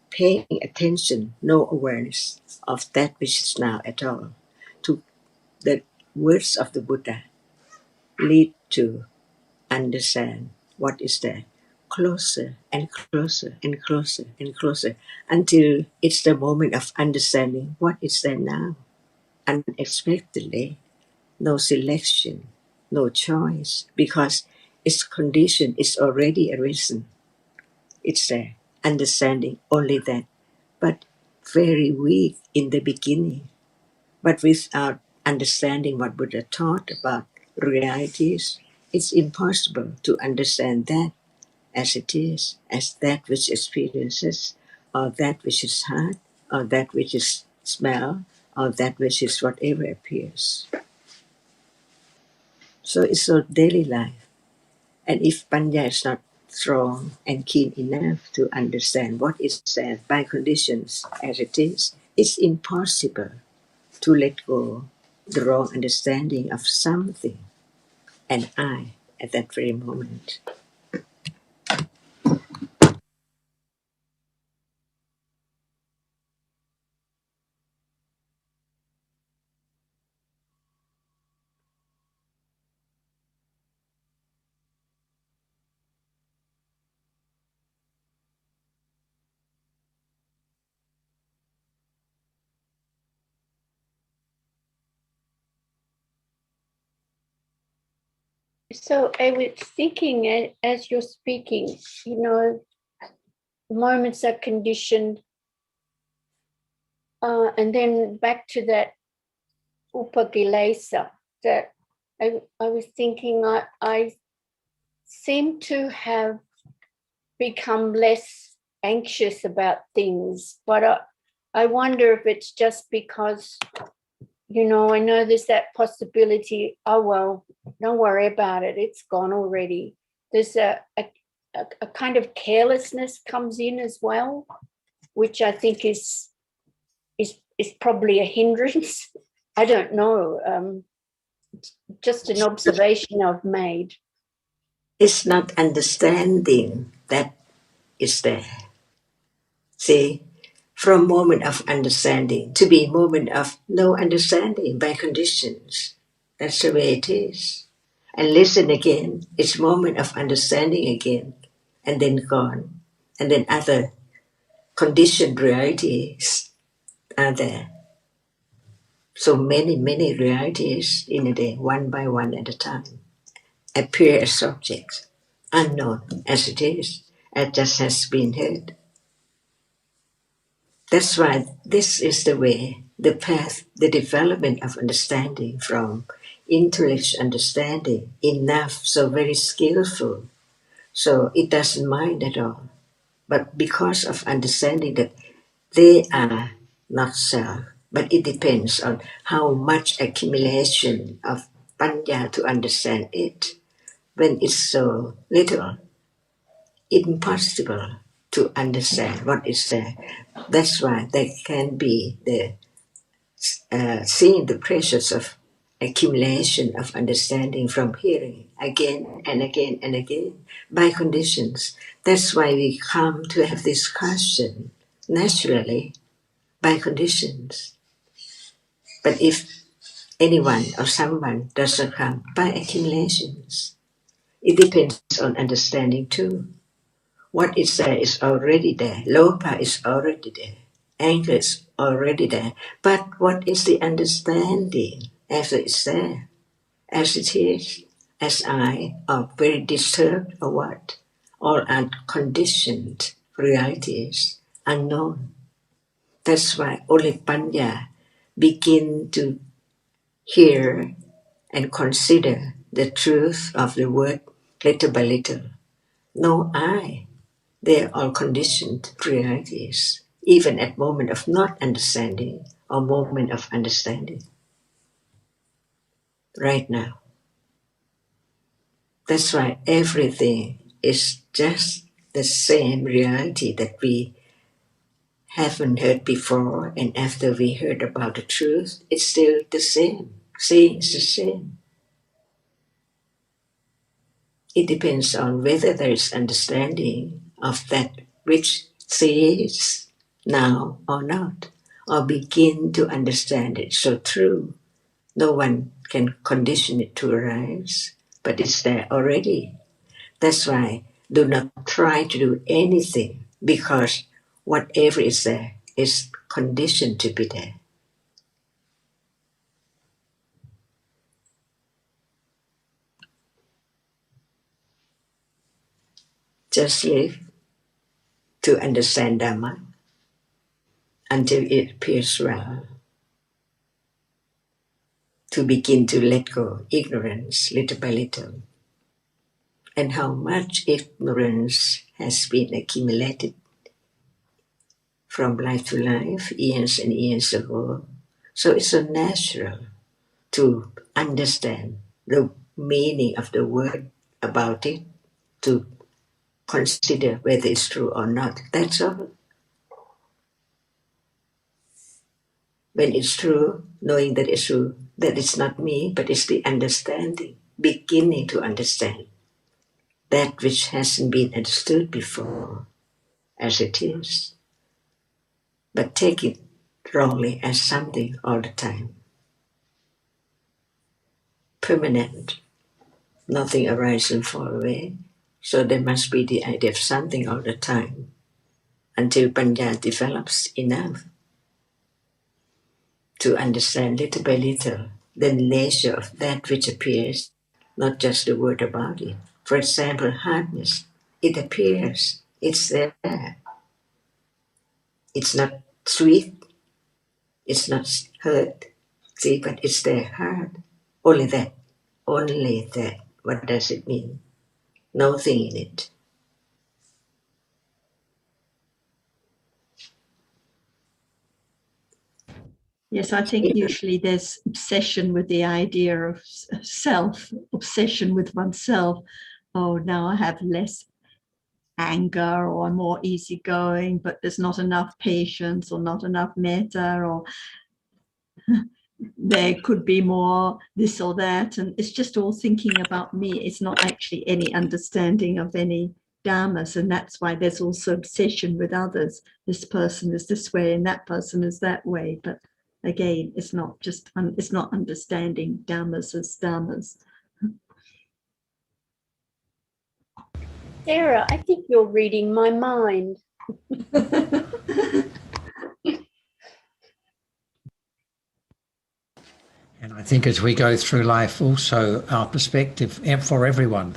paying attention, no awareness of that which is now at all, to the words of the Buddha lead to understand what is there, closer and closer and closer and closer, until it's the moment of understanding what is there now. Unexpectedly, no selection, no choice, because its condition is already arisen. It's there, understanding only that, but very weak in the beginning. But without understanding what Buddha taught about realities, it's impossible to understand that as it is, as that which experiences, or that which is heard, or that which is smell, or that which is whatever appears. So it's our daily life. And if Panya is not strong and keen enough to understand what is said by conditions as it is, it's impossible to let go the wrong understanding of something and I at that very moment. So I was thinking as you're speaking, moments are conditioned, and then back to that upakilesa, that I was thinking I seem to have become less anxious about things, but I wonder if it's just because, I know there's that possibility, oh, well, don't worry about it, it's gone already. There's a kind of carelessness comes in as well, which I think is probably a hindrance. I don't know. Just an observation I've made. It's not understanding that is there. See, from moment of understanding to be moment of no understanding by conditions. That's the way it is. And listen again, it's moment of understanding again, and then gone. And then other conditioned realities are there. So many realities in a day, one by one at a time, appear as subjects, unknown as it is, as just has been heard. That's why this is the way, the path, the development of understanding from intellectual understanding, enough, so very skillful, so it doesn't mind at all. But because of understanding that they are not self. But it depends on how much accumulation of panya to understand it. When it's so little, impossible to understand what is there. That's why there can be the seeing the pressures of accumulation of understanding from hearing again and again and again by conditions. That's why we come to have this question naturally by conditions. But if anyone or someone doesn't come by accumulations, it depends on understanding too. What is there is already there. Lopa is already there. Anger is already there. But what is the understanding after it's there? As it is, as I, or very disturbed or what? All unconditioned realities, unknown. That's why only Panya begin to hear and consider the truth of the word little by little. No I. They are all conditioned realities, even at moment of not understanding or moment of understanding. Right now. That's why everything is just the same reality that we haven't heard before, and after we heard about the truth, it's still the same. Seeing is the same. It depends on whether there is understanding of that which sees now or not, or begin to understand it so true. No one can condition it to arise, but it's there already. That's why do not try to do anything, because whatever is there is conditioned to be there. Just live to understand Dhamma until it appears well. To begin to let go ignorance little by little. And how much ignorance has been accumulated from life to life, years and years ago. So it's so natural to understand the meaning of the word about it, to consider whether it's true or not. That's all. When it's true, knowing that it's true, that it's not me, but it's the understanding, beginning to understand that which hasn't been understood before as it is. But take it wrongly as something all the time. Permanent. Nothing arises and fall away. So there must be the idea of something all the time until Panya develops enough to understand little by little the nature of that which appears, not just the word about it. For example, hardness. It appears. It's there. It's not sweet. It's not hurt. See, but it's there hard. Only that. Only that. What does it mean? Nothing in it. Yes, I think usually there's obsession with the idea of self, obsession with oneself. Oh, now I have less anger, or I'm more easygoing, but there's not enough patience or not enough metta, or there could be more this or that. And it's just all thinking about me. It's not actually any understanding of any dhammas. And that's why there's also obsession with others. This person is this way and that person is that way. But again, it's not just, it's not understanding dhammas as dhammas. Sarah, I think you're reading my mind. And I think as we go through life also, our perspective for everyone,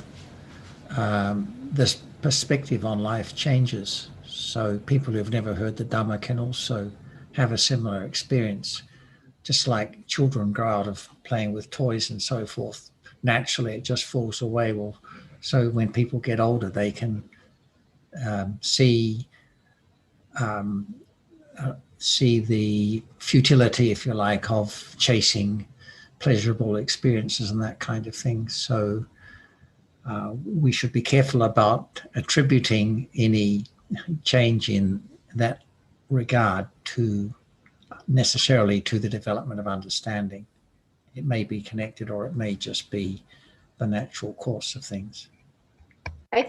this perspective on life changes. So people who've never heard the Dhamma can also have a similar experience. Just like children grow out of playing with toys and so forth, naturally it just falls away. Well, so when people get older, they can see see the futility, if you like, of chasing pleasurable experiences and that kind of thing. So we should be careful about attributing any change in that regard to necessarily to the development of understanding. It may be connected, or it may just be the natural course of things. I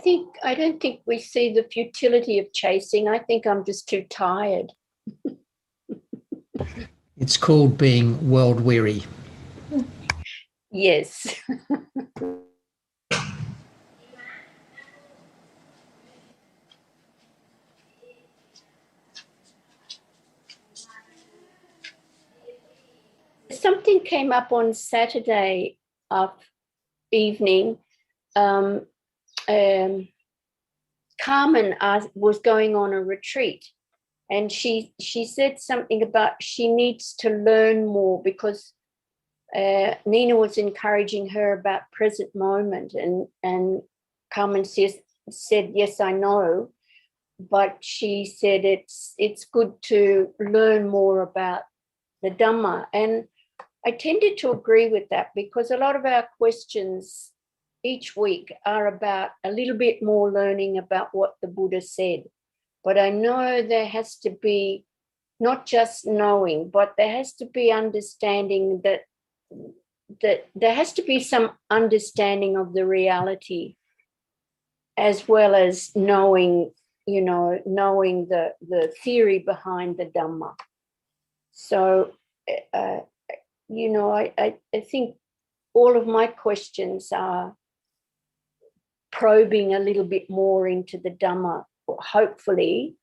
don't think we see the futility of chasing. I think I'm just too tired. It's called being world weary. Yes. Something came up on Saturday evening. Carmen was going on a retreat, and she said something about she needs to learn more, because Nina was encouraging her about present moment, and Carmen said, yes, I know, but she said it's good to learn more about the Dhamma. And I tended to agree with that, because a lot of our questions each week are about a little bit more learning about what the Buddha said. But I know there has to be not just knowing, but there has to be understanding that there has to be some understanding of the reality, as well as knowing the theory behind the Dhamma. So, I think all of my questions are probing a little bit more into the Dhamma, hopefully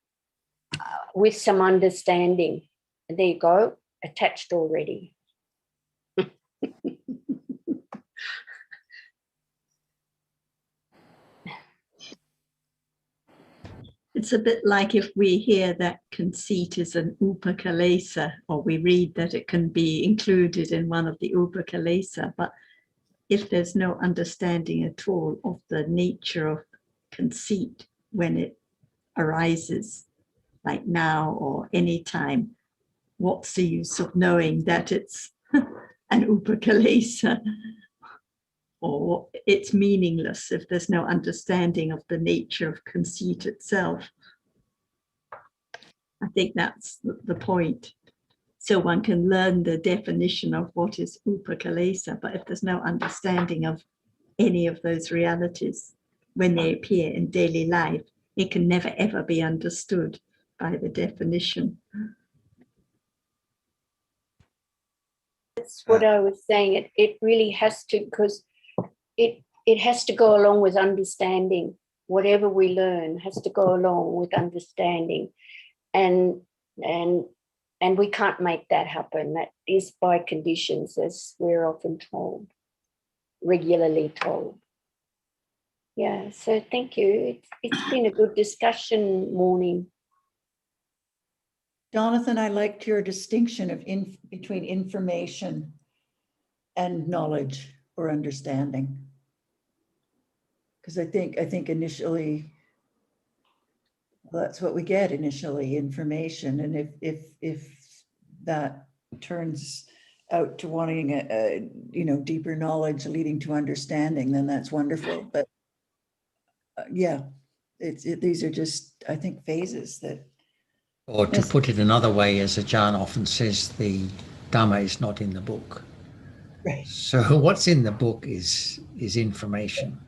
with some understanding. There you go, attached already. It's a bit like if we hear that conceit is an upakalesa, or we read that it can be included in one of the upakalesa, but if there's no understanding at all of the nature of conceit when it arises, like now or any time, what's the use of knowing that it's an upakalesa? Or it's meaningless if there's no understanding of the nature of conceit itself. I think that's the point. So one can learn the definition of what is upakalesa, but if there's no understanding of any of those realities when they appear in daily life, it can never ever be understood by the definition. That's what I was saying. It really has to, because it has to go along with understanding. Whatever we learn has to go along with understanding, and we can't make that happen. That is by conditions, as we're often told, regularly told. Yeah, so thank you. It's been a good discussion morning. Jonathan, I liked your distinction of between information and knowledge or understanding. Because I think initially, that's what we get initially, information. And if that turns out to wanting a deeper knowledge leading to understanding, then that's wonderful. But yeah, these are just, I think, phases that. Or to put it another way, as Ajahn often says, the Dhamma is not in the book. Right. So what's in the book is information.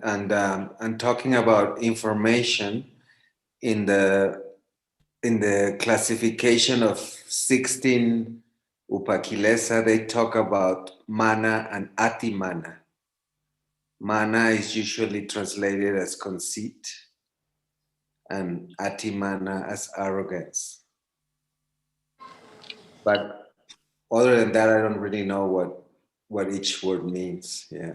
And talking about information, in the classification of 16 upakilesa, they talk about mana and atimana. Mana is usually translated as conceit, and atimana as arrogance. But other than that, I don't really know what each word means. Yeah.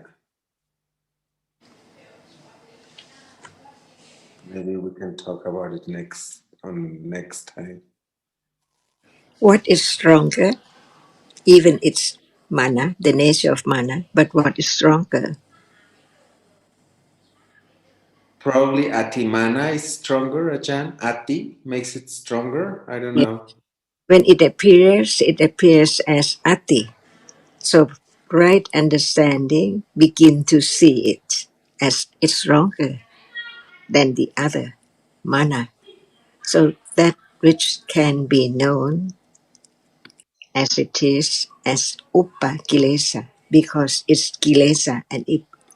Maybe we can talk about it next time. What is stronger? Even it's mana, the nature of mana, but what is stronger? Probably Atimana is stronger, Ajahn. Ati makes it stronger. I don't Yeah. know. When it appears as ati. So right understanding begin to see it as it's stronger than the other, mana. So that which can be known as it is as upa kilesa, because it's kilesa and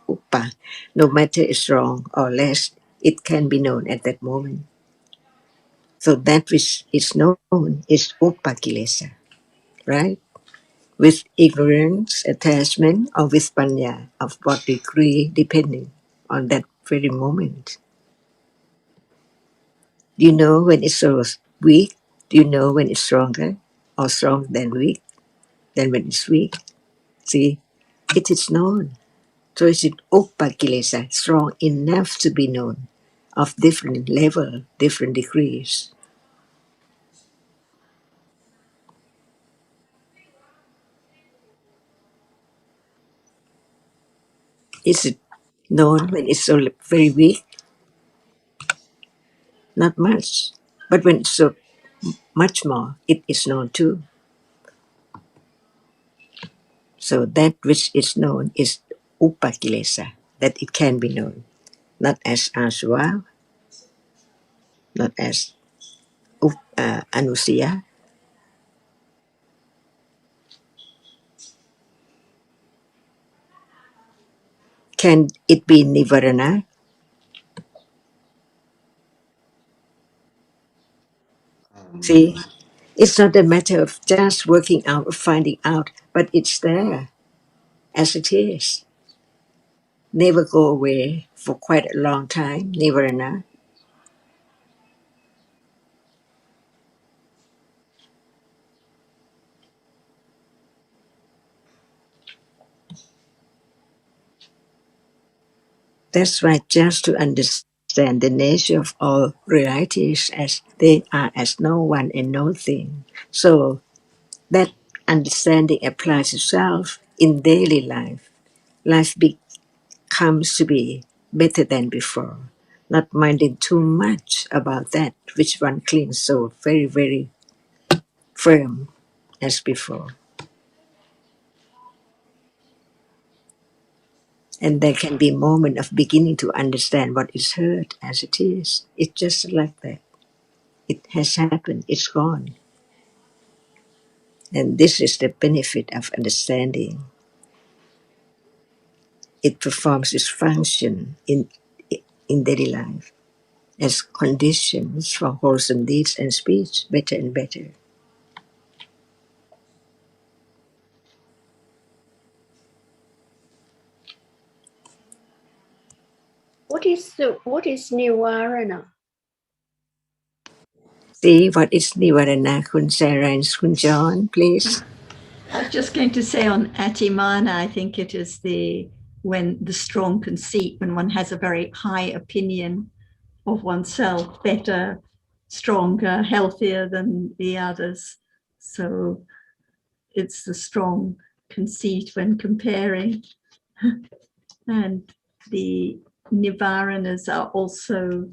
upa, no matter it's wrong or less, it can be known at that moment. So that which is known is upa kilesa, right? With ignorance, attachment, or with panya, of what degree, depending on that very moment. Do you know when it's so weak? Do you know when it's stronger or stronger than weak? Than when it's weak? See, it is known. So it's upakilesa, strong enough to be known, of different level, different degrees. Is it known when it's so very weak? Not much. But when it's so much more, it is known too. So that which is known is upakilesa, that it can be known, not as aswa, not as anusia. Can it be nivarana? See, it's not a matter of just working out or finding out, but it's there as it is. Never go away for quite a long time, nivarana. That's why just to understand the nature of all realities as they are as no one and no thing. So that understanding applies itself in daily life. Life comes to be better than before, not minding too much about that which one clings so very, very firm as before. And there can be a moment of beginning to understand what is hurt as it is. It's just like that. It has happened, it's gone. And this is the benefit of understanding. It performs its function in daily life as conditions for wholesome deeds and speech better and better. What is Niwarana? See what is Nivarana, Kun Sarah and Kun John, please. I was just going to say on Atimana, I think it is when the strong conceit, when one has a very high opinion of oneself, better, stronger, healthier than the others. So it's the strong conceit when comparing. And the nivaranas are also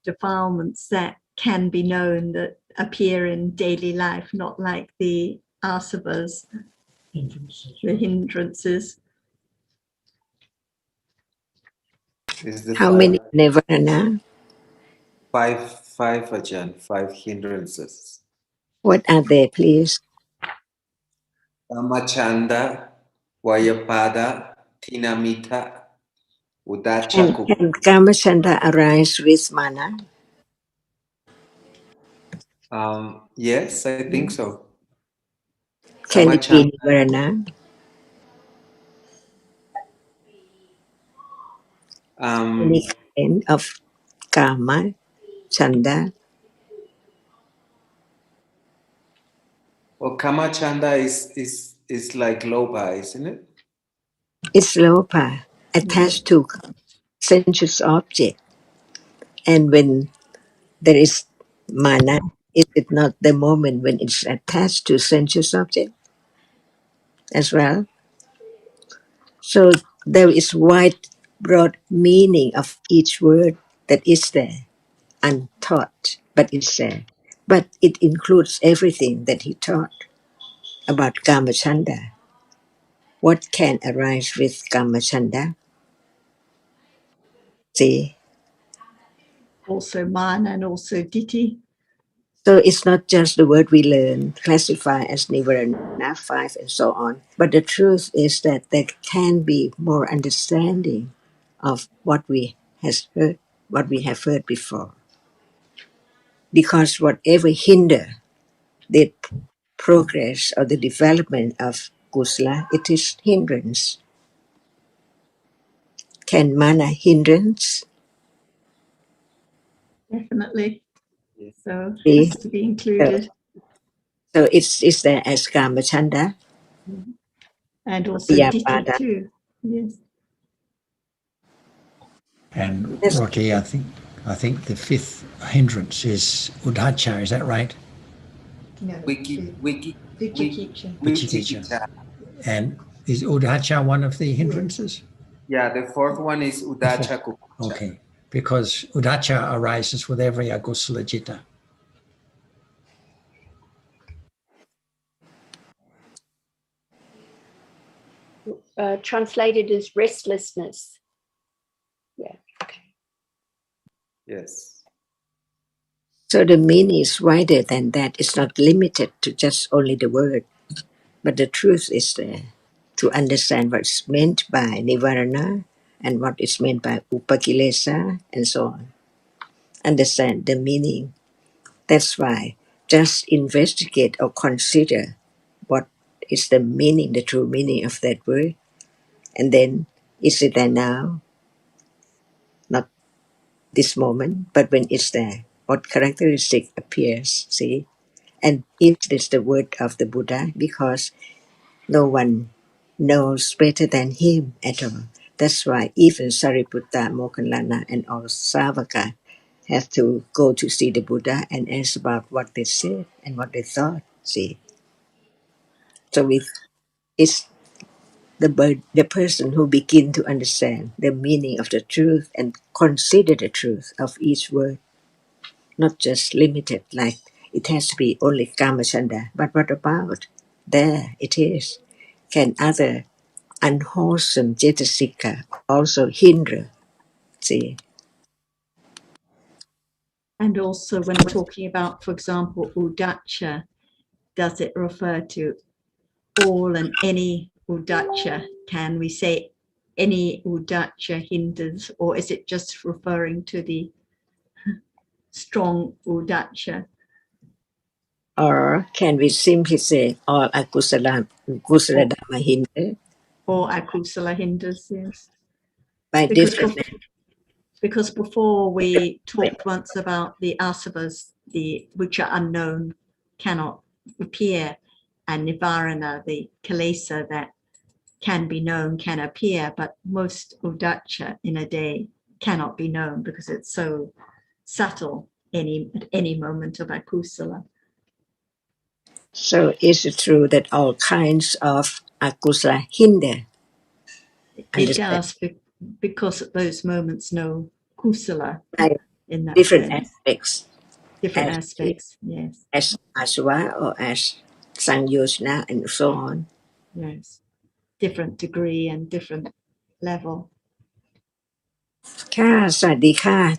defilements that can be known, that appear in daily life, not like the asavas, the hindrances. Is the How many Nivarana? five Ajahn, 5 hindrances. What are they, please? Kamachanda, Vayapada, Tinamita, And Udachaku. can Kamachanda arise with mana? Yes, I think so. Can it Kamachanda. be Nivarana? Any kind of Kama, Chanda? Well, Kamachanda is like Loba, isn't it? It's Lopa, attached to sensuous object. And when there is mana, is it not the moment when it's attached to sensuous object as well? So there is wide broad meaning of each word that is there, untaught, but it's there. But it includes everything that he taught about Kamachanda. What can arise with Kamachanda? See? Also man and also Ditti. So it's not just the word we learn, classify as Nivarana, 5 and so on. But the truth is that there can be more understanding of what we have heard before. Because whatever hinder the progress or the development of kusala, it is hindrance. Can mana hindrance Definitely. So be? has to be included. So it's there as kamachanda, And also Ditti vyapada. too. Yes. And Yes. Rocky, I think the fifth hindrance is udhacha. Is that right? No. Vichikicha. Vichikicha. And is udhacha one of the hindrances? Yeah, the fourth one is udacha kukucha. Okay, because udhacha arises with every akusala jitta. Translated as restlessness. Yeah. Yes. So the meaning is wider than that. It's not limited to just only the word, but the truth is there to understand what's meant by nivarana and what is meant by upakilesa and so on. Understand the meaning. That's why just investigate or consider what is the meaning, the true meaning of that word, and then is it there now? Not this moment, but when it's there, what characteristic appears, see? And it is the word of the Buddha because no one knows better than him at all. That's why even Sariputta, Moggallana, and all Savaka have to go to see the Buddha and ask about what they said and what they thought, see? So it's the person who begin to understand the meaning of the truth and consider the truth of each word, not just limited like it has to be only Kamachanda. But what about? There it is. Can other unwholesome cetasika also hinder? See? And also when talking about, for example, udacha, does it refer to all and any udacha? Can we say any udacha hinders, or is it just referring to the strong udacha? Or can we simply say all kusala Dhamma hinder Or akusala hinders, yes. by Because different because before we talked once about the asavas, which are unknown, cannot appear, and nivarana, the kilesa that can be known, can appear, but most udacha in a day cannot be known because it's so subtle at any moment of akusala. So is it true that all kinds of akusala hinder? It does, because at those moments no kusala By in that different sense. aspects, Different aspects, yes. as aswa or as sangyojana and so on. Yes. Different degree and different level. ค่ะสวัสดีค่ะ